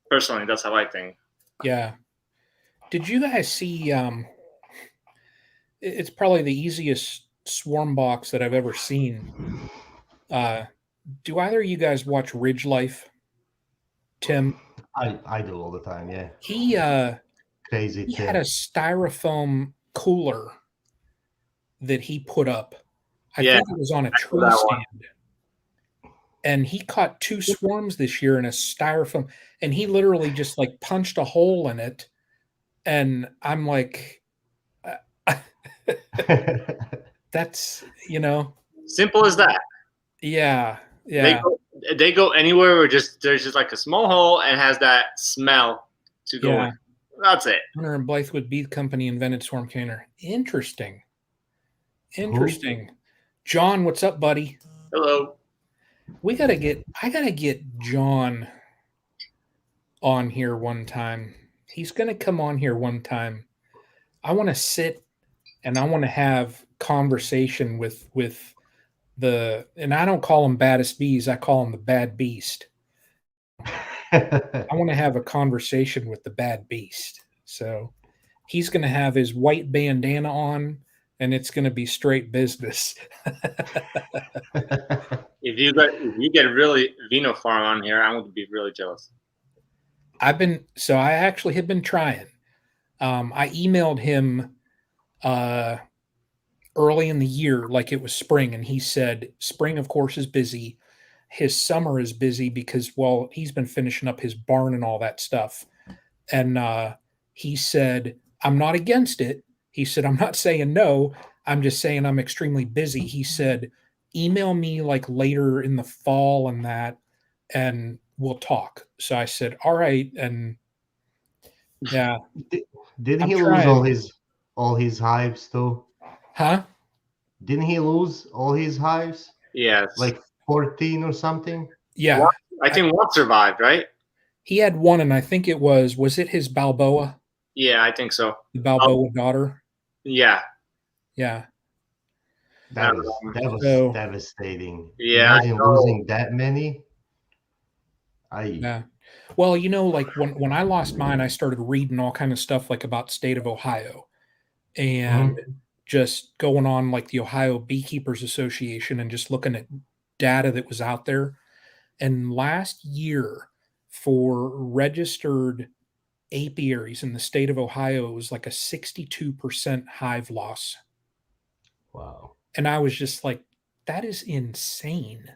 Personally, that's how I think. Yeah. Did you guys see? It's probably the easiest swarm box that I've ever seen. Do either of you guys watch Ridge Life? Tim? I do all the time. Yeah. He crazy. He had a styrofoam cooler that he put up. I think it was on a tree stand. And he caught 2 swarms this year in a styrofoam, and he literally just like punched a hole in it. And I'm like, that's, simple as that. Yeah. They go anywhere where there's just like a small hole and has that smell to go in. That's it. Hunter and Blythewood Bee Company invented Swarm Commander. Interesting. John, what's up, buddy? Hello. I gotta get John on here one time. He's gonna come on here one time. I want to sit and I want to have conversation with and I don't call them baddest bees, I call him the bad beast. I want to have a conversation with the bad beast. So he's going to have his white bandana on, and it's going to be straight business. If you get really Vino Farm on here, I'm going to be really jealous. I actually have been trying. I emailed him early in the year, like it was spring, and he said spring, of course, is busy. His summer is busy because, well, he's been finishing up his barn and all that stuff. And he said, I'm not against it. He said, I'm not saying no. I'm just saying I'm extremely busy. He said, email me like later in the fall and we'll talk. So I said, all right. And didn't he lose all his hives too? Huh? Didn't he lose all his hives? Yes. Like 14 or something? Yeah, One, I think one survived, right? he had one, and I think was it his Balboa, Yeah, I think so. the Oh, Balboa daughter? yeah. Yeah. That was So devastating. Yeah, I Imagine know. losing that many. I yeah. Well, like when I lost mine, I started reading all kind of stuff like about state of Ohio and Mhm. just going on like the Ohio Beekeepers Association and just looking at data that was out there. And last year for registered apiaries in the state of Ohio, it was like a 62% hive loss. Wow. And I was just like, that is insane.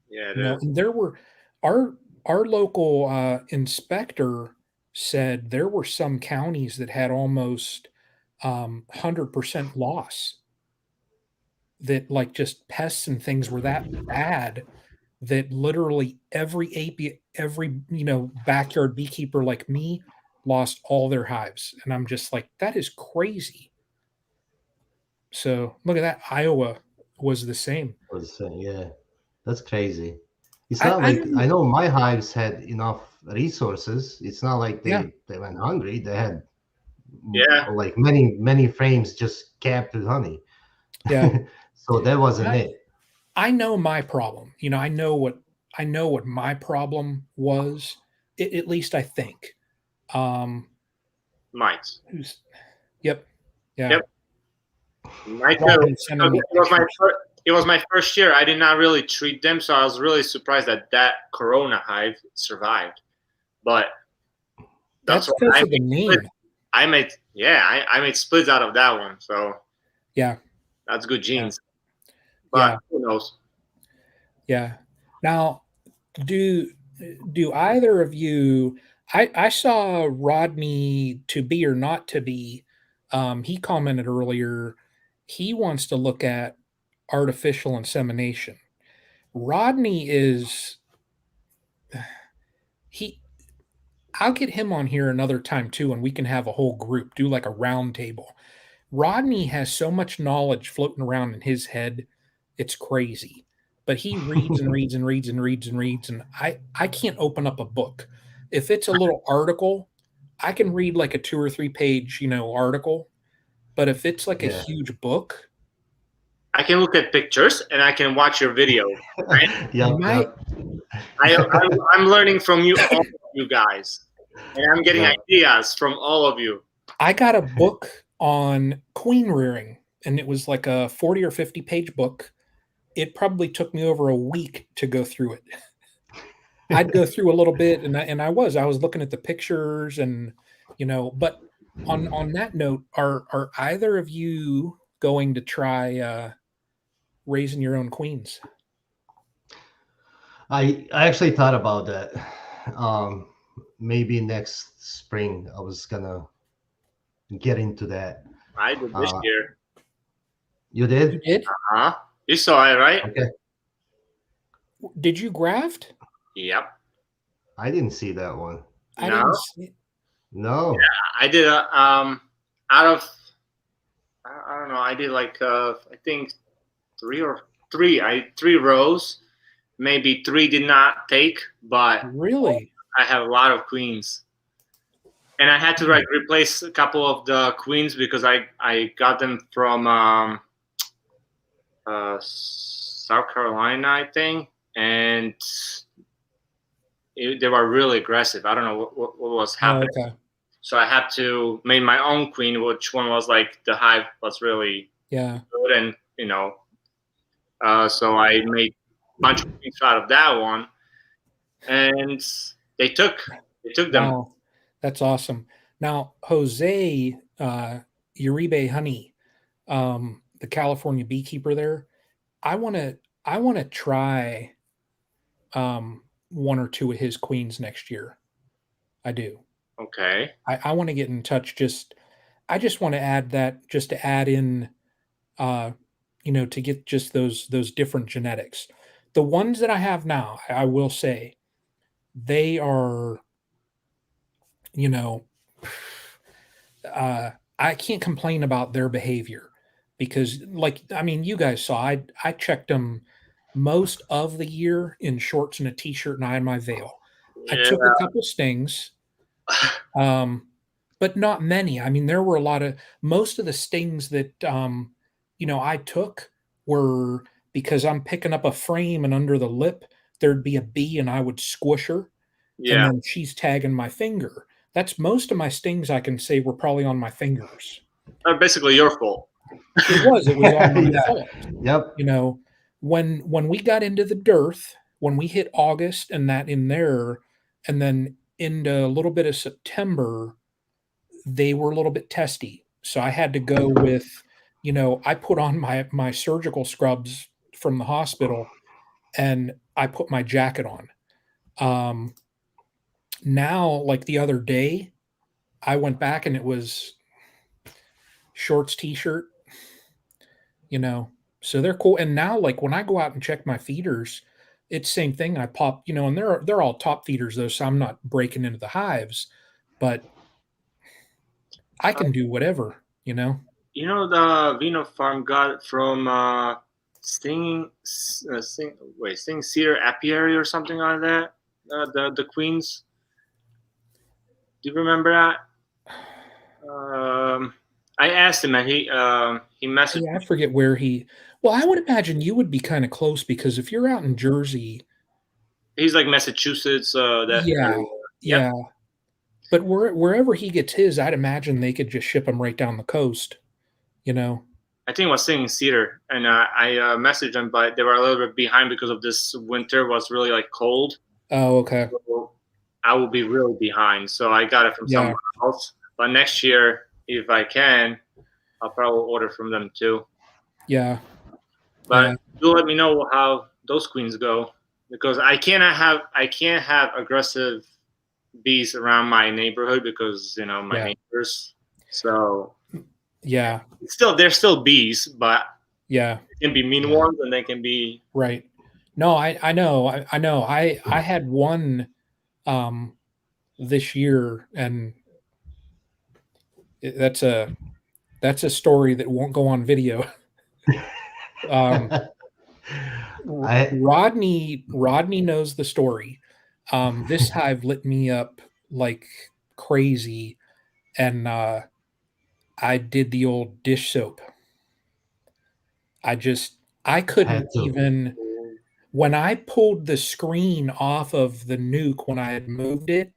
Yeah, it And is. there were our our local inspector said there were some counties that had almost 100% loss, that like just pests and things were that bad that literally every backyard beekeeper like me lost all their hives. And I'm just like, that is crazy. So look at that. Iowa was the same. Yeah, that's crazy. It's I, not I like don't I know. know my hives had enough resources. It's not like Yeah. they went hungry. They had Yeah. like many frames just capped with honey. Yeah. So that wasn't I, it. I know my problem. I know what my problem was. At least I think. Um, Mites. who's Yep. Yeah. Yep. Mine too. Robin sending me pictures. It was my first year. I did not really treat them, so I was really surprised that that Corona hive survived. But that's That's why because I of the made splits. name. I made splits out of that one. So Yeah. that's good Yeah. genes. But Yeah. who knows? Yeah. Now, do do either of you? I saw Rodney to be or not to be. He commented earlier. He wants to look at artificial insemination. Rodney is he. I'll get him on here another time too, and we can have a whole group do like a round table. Rodney has so much knowledge floating around in his head, it's crazy. But he reads and reads and reads and reads and reads, and I can't open up a book. If it's a little article, I can read like a 2 or 3 page article. But if it's like a Yeah. huge book, I can look at pictures and I can watch your video. Right? Yep, my yep, I'm learning from you, all of you guys, and I'm getting yep. ideas from all of you. I got a book on queen rearing, and it was like a 40 or 50 page book. It probably took me over a week to go through it. I'd go through a little bit, and I was looking at the pictures, and but on that note, are either of you going to try raising your own queens? I actually thought about that. Um, Maybe next spring I was gonna get into that. I did this Uh, year. you You did? did? Huh? You saw it, right? Okay. Did you graft? Yep. I didn't see that one. I No, didn't see. No. I did a out of I don't know. I did like I think three rows. Maybe three did not take, but Really? I have a lot of queens. And I had to like replace a couple of the queens because I got them from South Carolina, I think, and they were really aggressive. I don't know what was Oh, happening. okay. So I had to make my own queen, which one was like the hive was really Yeah. good, and so I made a bunch of queens out of that one, and they took them. Wow. That's awesome. Now, Jose Uribe Honey, the California beekeeper there, I want to I want to try one or two of his queens next year. I do. Okay. I want to get in touch. I just want to add that, just to add in, uh, to get just those different genetics. The ones that I have now, I will say, they are, you know, I can't complain about their behavior. because, like, I mean, you guys saw I checked them most of the year in shorts and a t-shirt, and I had my veil. I Yeah. took a couple stings, but not many. I mean, there were a lot of most of the stings that I took were because I'm picking up a frame, and under the lip there'd be a bee, and I would squish her, and Yeah. then she's tagging my finger. That's most of my stings I can say were probably on my fingers. Basically your fault. It was all my Yeah. fault. Yep. When we got into the dearth, when we hit August and that in there, and then into a little bit of September, they were a little bit testy. So I had to go with, I put on my surgical scrubs from the hospital, and I put my jacket on. Now, like the other day, I went back and it was shorts, t-shirt, you know. So they're cool. And now, like when I go out and check my feeders, it's same thing. I pop, and they're all top feeders though, so I'm not breaking into the hives, but I can do whatever. You know the Vino farm got from Sting Cedar Apiary or something like that. The queens. Do you remember that? I asked him, and he messaged. Yeah, I forget where he. Well, I would imagine you would be kind of close because if you're out in Jersey, He's like Massachusetts. That yeah, area. Yep. yeah. But wherever he gets his, I'd imagine they could just ship him right down the coast. I think it was Singing Cedar, and I messaged them, but they were a little bit behind because of this winter was really like cold. Oh, okay. So I will be really behind, so I got it from someone else. But next year, if I can, I'll probably order from them too. Yeah. But do let me know how those queens go, because I can't have aggressive bees around my neighborhood because my neighbors. So yeah, they're still bees, but yeah, it can be mean ones, and they can be right. No, I know. I had one this year, and that's a story that won't go on video. Rodney knows the story. This hive lit me up like crazy, and I did the old dish soap. I couldn't even, when I pulled the screen off of the nuke when I had moved it,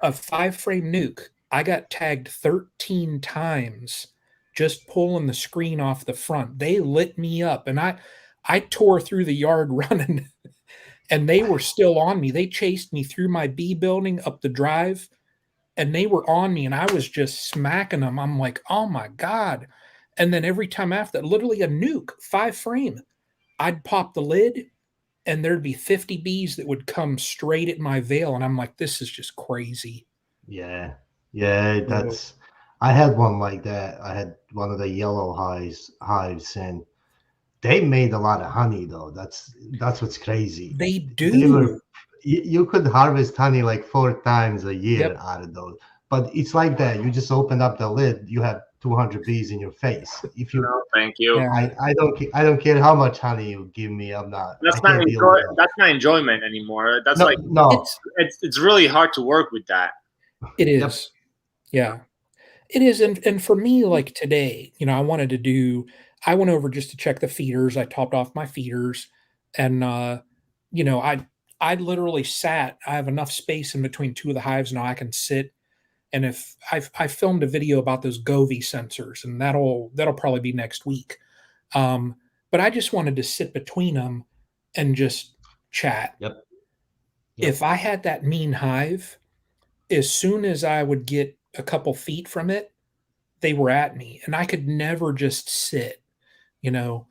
a 5-frame nuke, I got tagged 13 times just pulling the screen off the front. They lit me up, and I tore through the yard running, and they were still on me. They chased me through my bee building up the drive, and they were on me, and I was just smacking them. I'm like, oh my God. And then every time after, literally a nuke, 5-frame, I'd pop the lid, and there'd be 50 bees that would come straight at my veil. And I'm like, this is just crazy. Yeah. I had one like that. I had one of the yellow hives, and they made a lot of honey though. That's what's crazy. They do. You could harvest honey like 4 times a year out of those. But it's like that. You just open up the lid, you have 200 bees in your face. If you thank you. Yeah. I don't care how much honey you give me. That's not enjoyment anymore. That's it's really hard to work with that. It is. Yeah. It is. And for me, like today, I went over just to check the feeders. I topped off my feeders, and I literally sat. I have enough space in between two of the hives now I can sit. And if I filmed a video about those Govee sensors, and that'll probably be next week. But I just wanted to sit between them and just chat. Yep. If I had that mean hive, as soon as I would get a couple feet from it, they were at me, and I could never just sit, and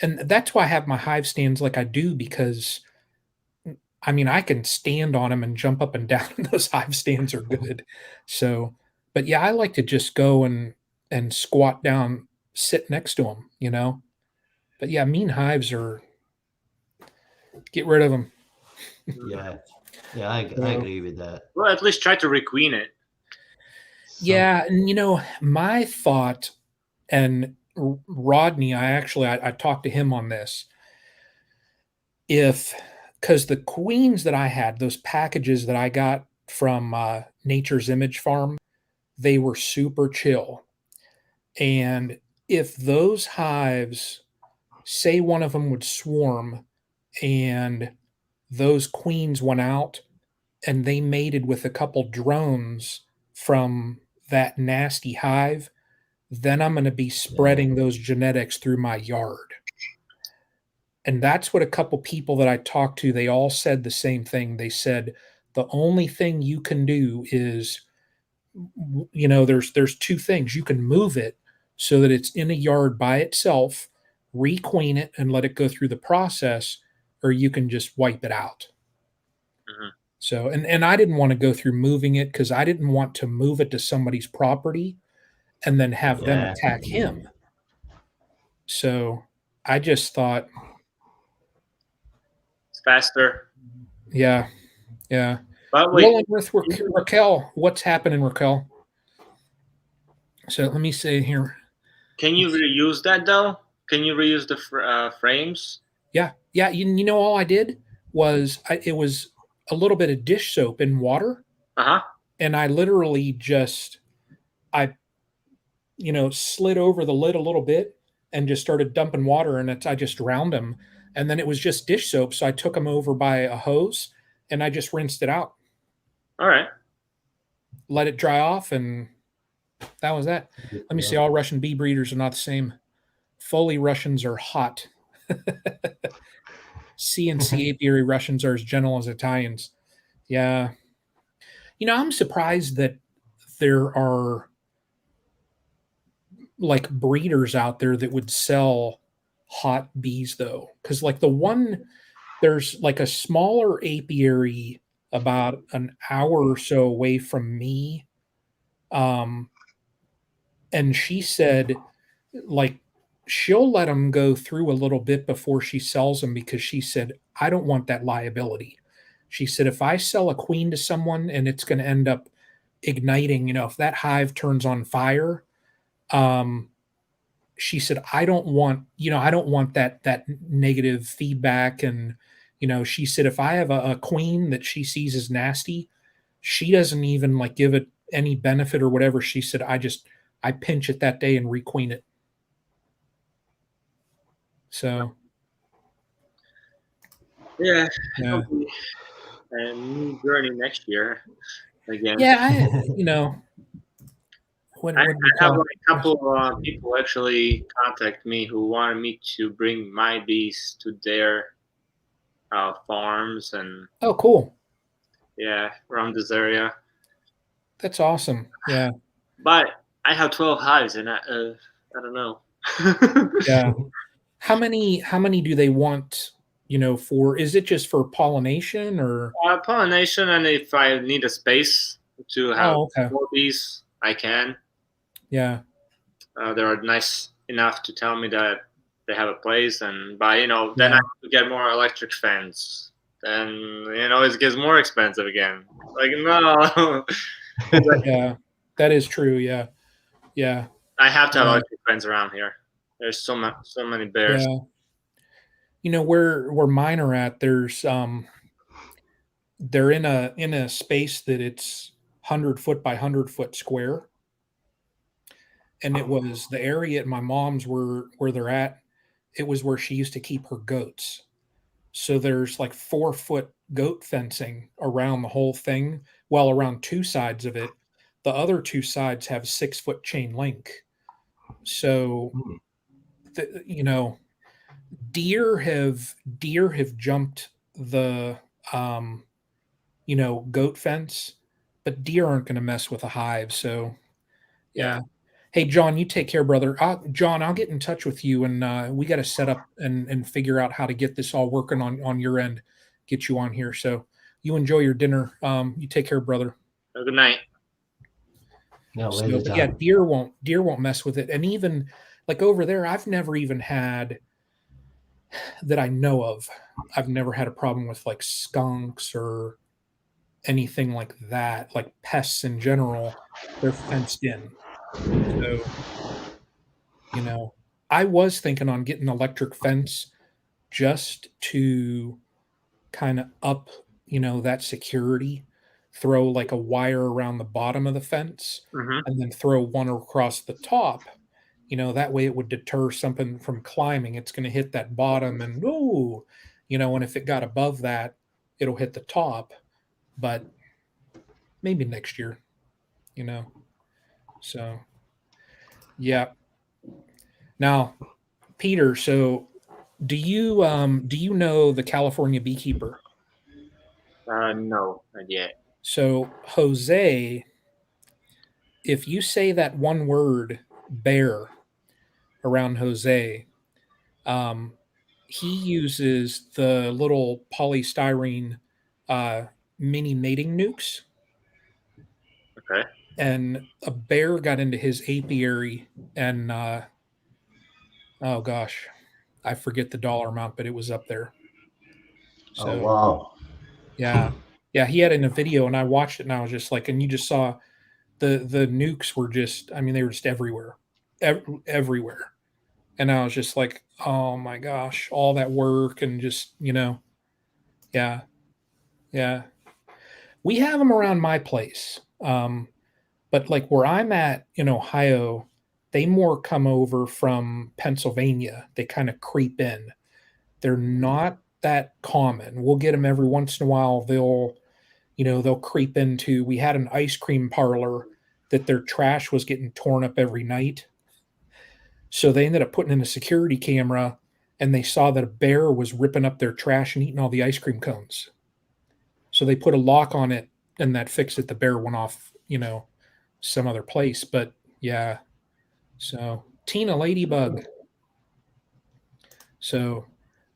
that's why I have my hive stands like I do, because I mean, I can stand on them and jump up and down, and those hive stands are good. So, but yeah, I like to just go and squat down, sit next to them, But yeah, mean hives get rid of them. Yeah, I agree with that. Well, at least try to requeen it. Yeah, and my thought, and Rodney, I talked to him on this. If because the queens that I had, those packages that I got from Nature's Image Farm, they were super chill. And if those hives, say one of them would swarm and those queens went out and they mated with a couple drones from that nasty hive, then I'm going to be spreading those genetics through my yard. And that's what a couple people that I talked to, they all said the same thing. They said the only thing you can do is, there's two things. You can move it so that it's in a yard by itself, requeen it and let it go through the process, or you can just wipe it out. Mhm. So, and I didn't want to go through moving it because I didn't want to move it to somebody's property and then have them Yeah. attack him. So I just thought, It's faster. yeah, yeah. But wait, Rolling with Raquel. What's happening, Raquel? So let me say here. can you reuse that though? Can you reuse the frames? Yeah, yeah. All I did was it was a little bit of dish soap in water, Uh-huh. and I literally just I slid over the lid a little bit and just started dumping water in it. I just drowned them, and then it was just dish soap. So I took them over by a hose and I just rinsed it out, All right. let it dry off, and that was that. Let me see. All Russian bee breeders are not the same. Foley Russians are hot. CNC apiary Russians are as gentle as Italians. Yeah. I'm surprised that there are like breeders out there that would sell hot bees though. Cause like there's like a smaller apiary about an hour or so away from me. Um, and she said like she'll let them go through a little bit before she sells them because she said, I don't want that liability. She said, if I sell a queen to someone and it's going to end up igniting, if that hive turns on fire, um, she said, I don't want that negative feedback. And, she said, if I have a queen that she sees as nasty, she doesn't even like give it any benefit or whatever. She said, I pinch it that day and requeen it. So Yeah. yeah, It'll be a new journey next year again. yeah. What I what do we have call like a it? couple people actually contact me who wanted me to bring my bees to their farms and Oh, cool. yeah, around this area. That's awesome. Yeah, But I have 12 hives and I don't know. yeah. How many do they want? For is it just for pollination or? Pollination, and if I need a space to have Oh, okay. more bees, I can. Yeah, They're nice enough to tell me that they have a place, and by then I yeah, have to get more electric fans. Then it gets more expensive again. Like no, yeah. That is true. Yeah, yeah, I have to have yeah, electric fans around here. There's so many bears. yeah. Where mine are at, they're in a space that it's 100 foot by 100 foot square, and it was the area at my mom's where they're at. It was where she used to keep her goats. So there's like 4 foot goat fencing around the whole thing. Well, around two sides of it. The other two sides have 6 foot chain link. So, the, deer have jumped the goat fence, but deer aren't going to mess with a hive. So, Yeah, yeah. Hey, John, you take care, brother. John, I'll get in touch with you, and we got to set up and figure out how to get this all working on your end, get you on here. So you enjoy your dinner. You take care, brother. have a good night. Yeah, So, later, but yeah, John. deer won't mess with it. And even like over there, I've never even had that I know of. I've never had a problem with like skunks or anything like that. Like pests in general, they're fenced in. So, you know, I was thinking on getting an electric fence just to kind of up, that security, throw like a wire around the bottom of the fence Hmm. and then throw one across the top. That way it would deter something from climbing. It's going to hit that bottom and ooh, and if it got above that, it'll hit the top. But maybe next year, you know. So yeah. Now, Peter, so do you know the California beekeeper? No, not yet. So Jose, if you say that one word bear around Jose, um, he uses the little polystyrene uh, mini mating nukes, Okay. and a bear got into his apiary, and oh gosh, I forget the dollar amount, but it was up there. Oh So wow. yeah, yeah, he had it in a video, and I watched it, and I was just like, and you just saw the nukes were just, I mean, they were just everywhere, everywhere, and I was just like, oh my gosh, all that work, and just yeah, yeah. We have them around my place, but like where I'm at in Ohio, they more come over from Pennsylvania. They kind of creep in. They're not that common. We'll get them every once in a while. They'll creep into. We had an ice cream parlor that their trash was getting torn up every night. So they ended up putting in a security camera, and they saw that a bear was ripping up their trash and eating all the ice cream cones. So they put a lock on it, and that fixed it. The bear went off, some other place. But yeah, so Tina Ladybug. So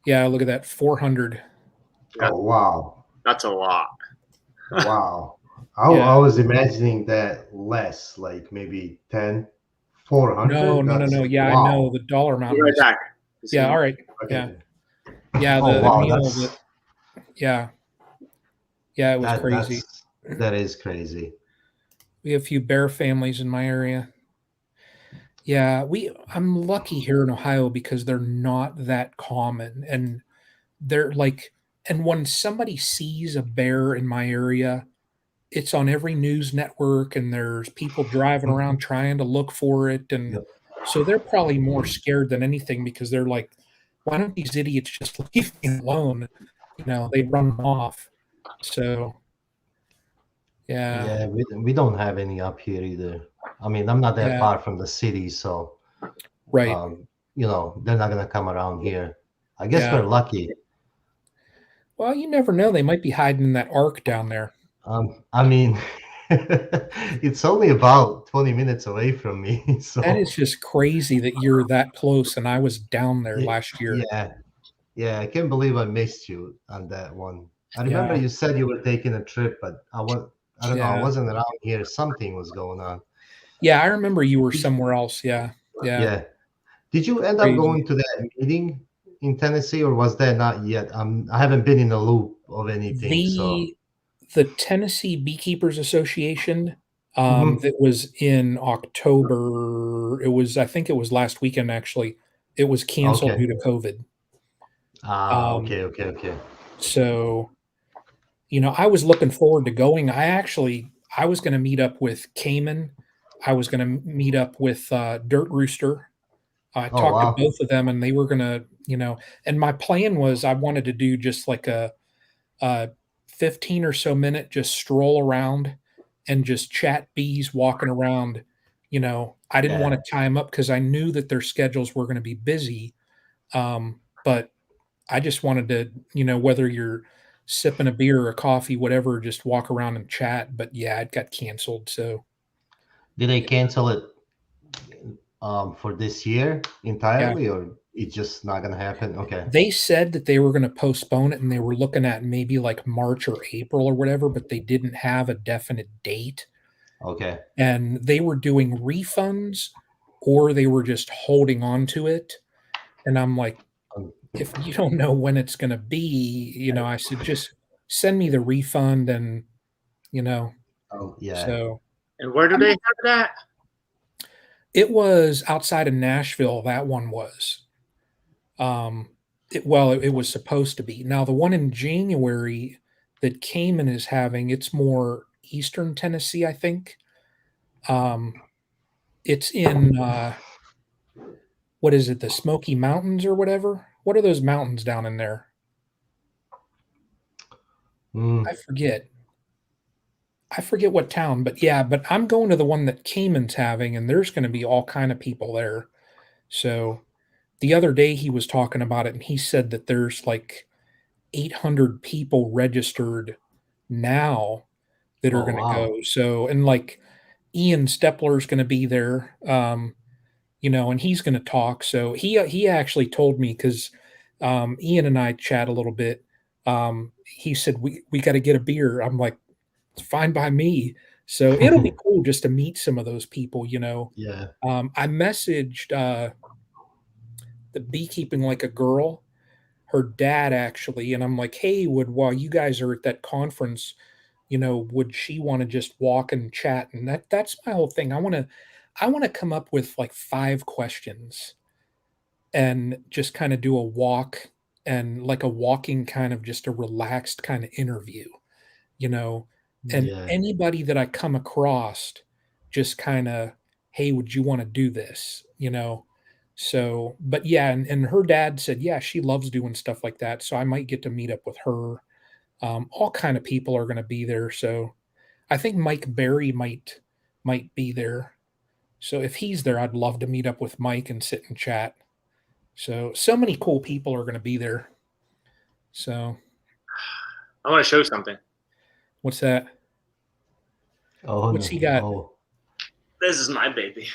yeah, look at that, 400. Yeah, Oh wow. that's a lot. Wow. Yeah. I was imagining that less, like maybe 10, No, 400. no, no, That's no. Yeah, I know wow. the dollar Be amount right was. back. Just Yeah. give All me- right. Yeah. Okay. Yeah. Oh The wow, meal. Yeah. Yeah. It was crazy. that is crazy. We have a few bear families in my area. Yeah. I'm lucky here in Ohio because they're not that common, and they're like, and when somebody sees a bear in my area, it's on every news network, and there's people driving around trying to look for it, and Yep. so they're probably more scared than anything because they're like, why don't these idiots just leave me alone? They run them off. So yeah, Yeah, we don't have any up here either. I mean, I'm not that yeah, far from the city, so right, um, they're not gonna come around here. I guess yeah. we're lucky. Well, you never know, they might be hiding in that ark down there. I mean, it's only about 20 minutes away from me, That is so just crazy that you're that close, and I was down there last year. yeah, yeah. I can't believe I missed you on that one. I remember Yeah, you said you were taking a trip, but I don't know, I yeah, wasn't around here. Something was going on. yeah, I remember you were somewhere else. Yeah, yeah, Yeah. Did you end up crazy. going to that meeting in Tennessee, or was that not yet? I haven't been in the loop of anything, so. The Tennessee Beekeepers Association, Mhm. that was in October. I think it was last weekend actually. It was canceled Okay. due to COVID. Ah, Um, okay, okay, okay. so, I was looking forward to going. I was going to meet up with Cayman. I was going to meet up with Dirt Rooster. I Oh, talked to wow. both of them, and they were going to, and my plan was I wanted to do just like a 15 or so minute just stroll around and just chat bees walking around. I didn't want Yeah. to tie them up because I knew that their schedules were going to be busy. But I just wanted to, whether you're sipping a beer or a coffee, whatever, just walk around and chat. But yeah, it got canceled. So Did they yeah, cancel it for this year yeah. entirely, or it's just not gonna happen? Okay. They said that they were going to postpone it, and they were looking at maybe like March or April or whatever, but they didn't have a definite date. Okay. And they were doing refunds or they were just holding on to it. And I'm like, Um, if you don't know when it's going to be, I said, just send me the refund. And, you know, oh, yeah. so And where do I'm they not, have that? It was outside of Nashville, that one was. Um, it was supposed to be. Now, the one in January that Cayman is having, it's more Eastern Tennessee, I think. Um, it's in, what is it, the Smoky Mountains or whatever? What are those mountains down in there? Mm, I forget. I forget what town, but yeah, but I'm going to the one that Cayman's having, and there's going to be all kind of people there. So the other day he was talking about it, and he said that there's like 800 people registered now that are oh going to wow. go. So, and like Ian Stepler's going to be there, and he's going to talk. So he actually told me because Ian and I chat a little bit. He said we got to get a beer. I'm like, it's fine by me. So it'll be cool just to meet some of those people. Yeah. I messaged the Beekeeping Like a Girl, her dad actually, and I'm like, hey, while you guys are at that conference, would she want to just walk and chat? And that's my whole thing. I want to come up with like 5 questions and just kind of do a walk and like a walking kind of just a relaxed kind of interview, you know, and Yeah. anybody that I come across just kind of, hey, would you want to do this? So, but yeah, and her dad said, yeah, she loves doing stuff like that. So I might get to meet up with her. All kind of people are going to be there. So I think Mike Berry might be there. So if he's there, I'd love to meet up with Mike and sit and chat. So many cool people are going to be there. So I want to show something. what's that? Oh What's no. he got? Oh. This is my baby.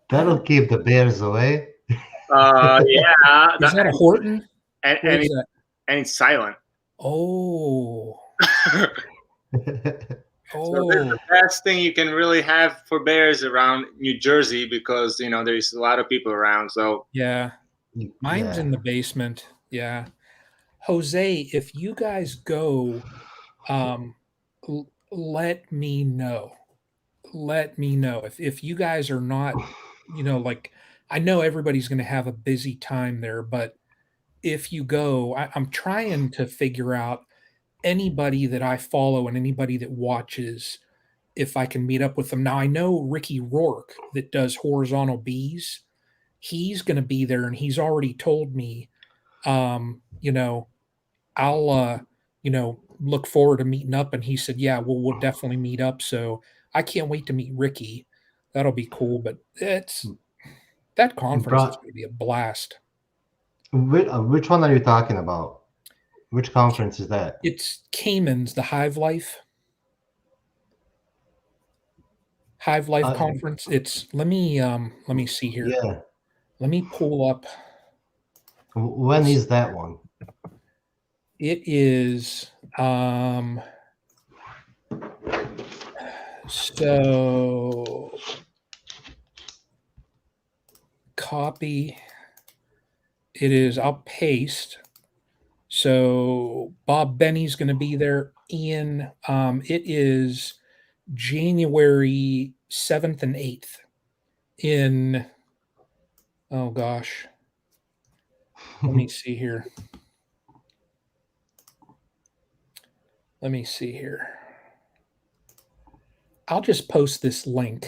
That'll keep the bears away. Yeah. Is that a Horton? and, What and, is it, that? and it's silent. Oh, So this is oh, the best thing you can really have for bears around New Jersey because there's a lot of people around. So yeah. Mine's Yeah. in the basement. Yeah. Jose, if you guys go, um, let me know. Let me know if you guys are not, like I know everybody's going to have a busy time there, but if you go, I'm trying to figure out anybody that I follow and anybody that watches if I can meet up with them. Now I know Ricky Rourke that does horizontal bees. He's going to be there, and he's already told me, um, you know, I'll look forward to meeting up. And he said, yeah, we'll definitely meet up. So I can't wait to meet Ricky. That'll be cool. But that conference is Bro, going to be a blast. which one are you talking about? Which conference is that? It's Cayman's, the Hive Life Uh, conference. It's let me see here. yeah. Let me pull up. When is that one? It is so copy. It is, I'll paste. So Bob Benny's going to be there. Ian, it is January 7th and 8th in, oh gosh, let me see here. Let me see here. I'll just post this link.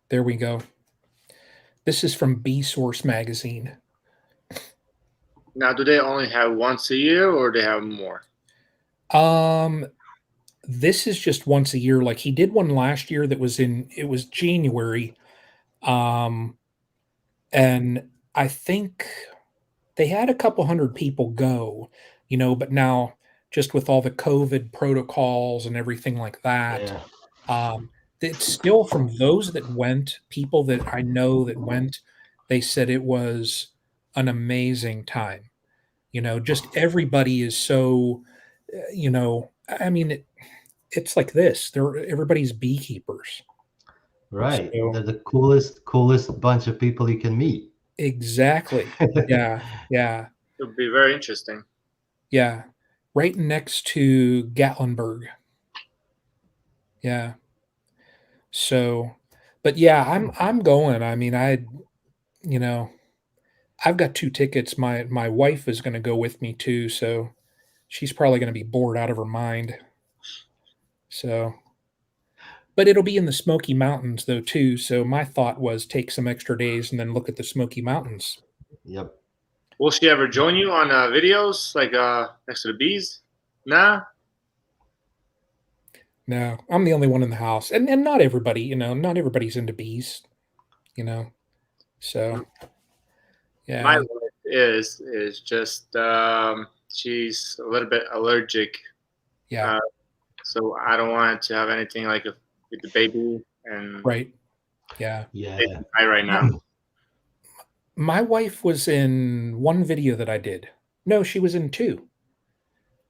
There we go. This is from Bee Source magazine. now, do they only have once a year or they have more? Um, this is just once a year. Like he did one last year that it was January. Um, and I think they had a couple hundred people go, but now just with all the COVID protocols and everything like that, Yeah. um, it's still from those that went, people that I know that went, they said it was an amazing time. Just everybody is so, I mean, it's like this. Everybody's beekeepers. Right. So They're the coolest bunch of people you can meet. exactly. Yeah, yeah. It would be very interesting. Yeah, right next to Gatlinburg. Yeah. So, but yeah, I'm going. I mean, you know, I've got 2 tickets. My wife is gonna go with me too, so she's probably gonna be bored out of her mind. So, but it'll be in the Smoky Mountains though too, so my thought was take some extra days and then look at the Smoky Mountains. Yep. Will she ever join you on videos like next to the bees? Nah. No, I'm the only one in the house, and not everybody, not everybody's into bees, you know. So, My yeah, wife is just she's a little bit allergic, yeah, uh, so I don't want to have anything like with the baby and right, yeah. Yeah. high right now. My wife was in one video that I did. No, she was in 2.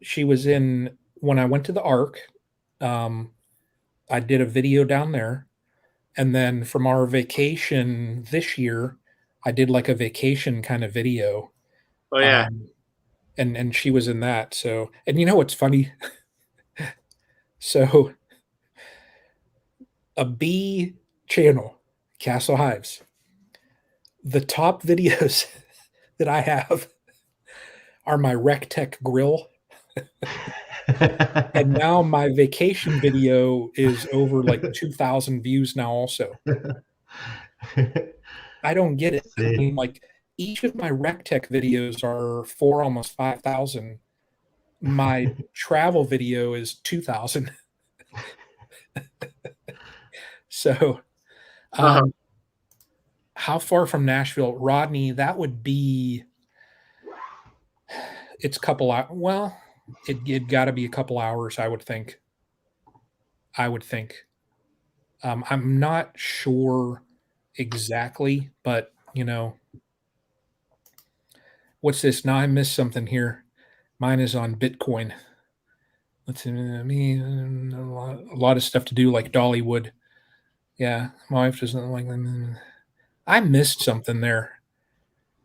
She was in when I went to the Ark, um, I did a video down there, and then from our vacation this year, I did like a vacation kind of video, Oh yeah. um, and she was in that, so and you know what's funny? So, a bee channel, Castle Hives, the top videos that I have are my RecTech grill, and now my vacation video is over, like, 2,000 views now also. I don't get it. I See. mean, like, each of my RecTech videos are 4, almost 5,000. My travel video is 2,000. So, Uh-huh. um, how far from Nashville? Rodney, that would be it's a couple hou well, it gotta be a couple hours, I would think. I would think. I'm not sure exactly, but, what's this? Now I missed something here. Mine is on Bitcoin. Let's see, me a lot of stuff to do like Dollywood. Yeah, my wife doesn't like them. I missed something there.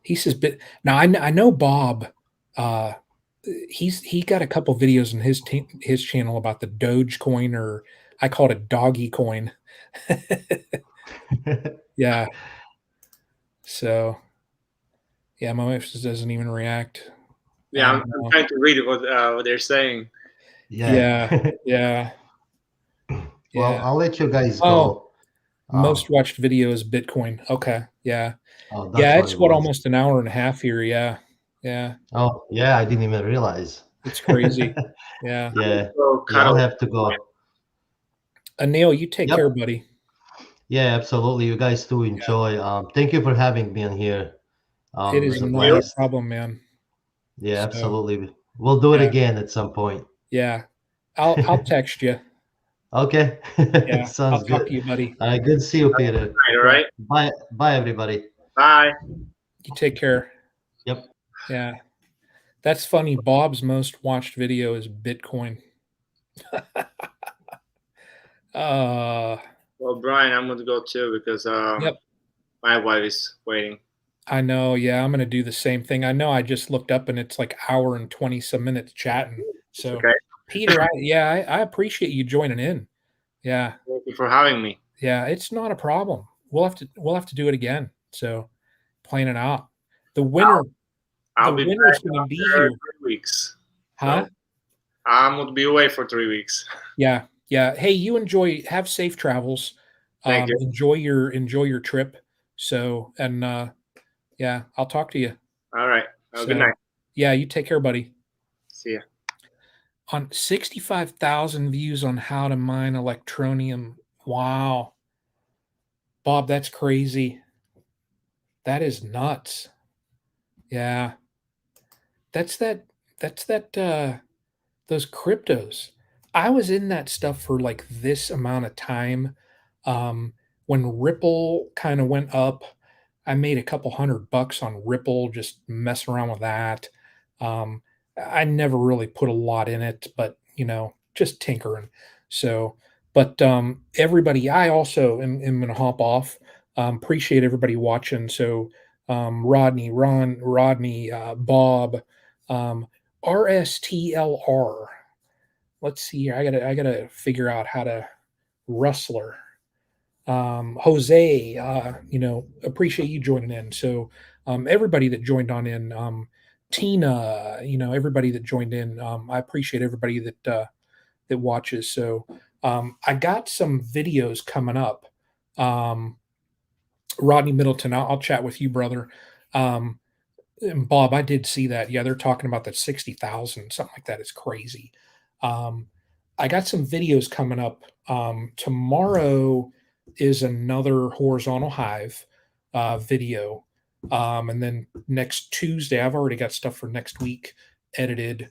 He says bit now I know Bob, uh, he got a couple videos in his channel about the Dogecoin, or I called it Doggy Coin. Yeah, so, yeah, my wife just doesn't even react. I Yeah, I'm, don't I'm know. trying to read what they're saying. Yeah. Yeah, yeah, Well, yeah. I'll let you guys Oh, go. most watched video is Bitcoin. Okay, yeah. Oh, that's Yeah, what it's it what, was. almost an hour and a half here, yeah. Yeah, Oh, yeah, I didn't even realize. it's crazy. Yeah. Yeah. So Yeah, I'll cuddle. have to go. Neil, you take care, Yep. buddy. Yeah, absolutely. You guys too Yeah. enjoy. Thank you for having me on here. It It is was a not a blast. problem, man. Yeah, So, absolutely. We'll do it yeah, again at some point. yeah. I'll text you. Okay. Yeah, I'll Sounds talk good. to you, buddy. Good to see you, Peter. All Yeah, right. Bye. Bye, everybody. Bye. you take care. Yep. Yeah. That's funny. Bob's most watched video is Bitcoin. Uh, Well, Brian, I'm going to go too because yep. my wife is waiting. I know. Yeah, I'm gonna do the same thing. I know I just looked up and it's like hour and 20 some minutes chatting. So, Okay. Peter, I appreciate you joining in. Yeah. Thank you for having me. Yeah, it's not a problem. We'll have to do it again. So, plan it out. The winner I'll the be winner's back gonna be after here. 3 weeks. Huh? So I'm going to be away for 3 weeks. Yeah. Yeah. Hey, you have safe travels. Thank you. Enjoy your trip. So, and yeah, I'll talk to you. All right. Have a good So, night. yeah, you take care, buddy. See ya. On 65,000 views on how to mine electronium. Wow. Bob, that's crazy. That is nuts. Yeah. That's that that's that those cryptos. I was in that stuff for like this amount of time. Um, when Ripple kind of went up, I made a couple $100 on Ripple just messing around with that. Um, I never really put a lot in it, but just tinkering. So, but everybody, I also am going to hop off. Appreciate everybody watching. So, Rodney, Ron, Rodney, Bob, um, RSTLR. Let's see here. I gotta figure out how to rustler. Jose, appreciate you joining in. So everybody that joined on in, Tina, everybody that joined in, I appreciate everybody that watches. So I got some videos coming up. Rodney Middleton, I'll chat with you, brother. And Bob, I did see that. Yeah, they're talking about that 60,000, something like that is crazy. Um, I got some videos coming up. Tomorrow is another horizontal hive video. And then next Tuesday, I've already got stuff for next week edited.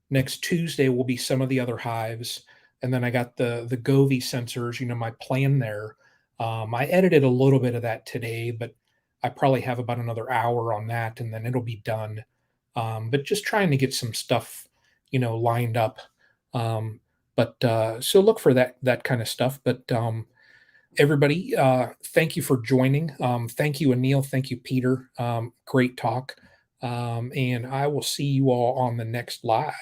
Next Tuesday will be some of the other hives. And then I got the Govee sensors, my plan there. I edited a little bit of that today, but I probably have about another hour on that, and then it'll be done. But just trying to get some stuff, lined up. But so look for that kind of stuff. But everybody, thank you for joining. Thank you, Anil. Thank you, Peter. Great talk. And I will see you all on the next live.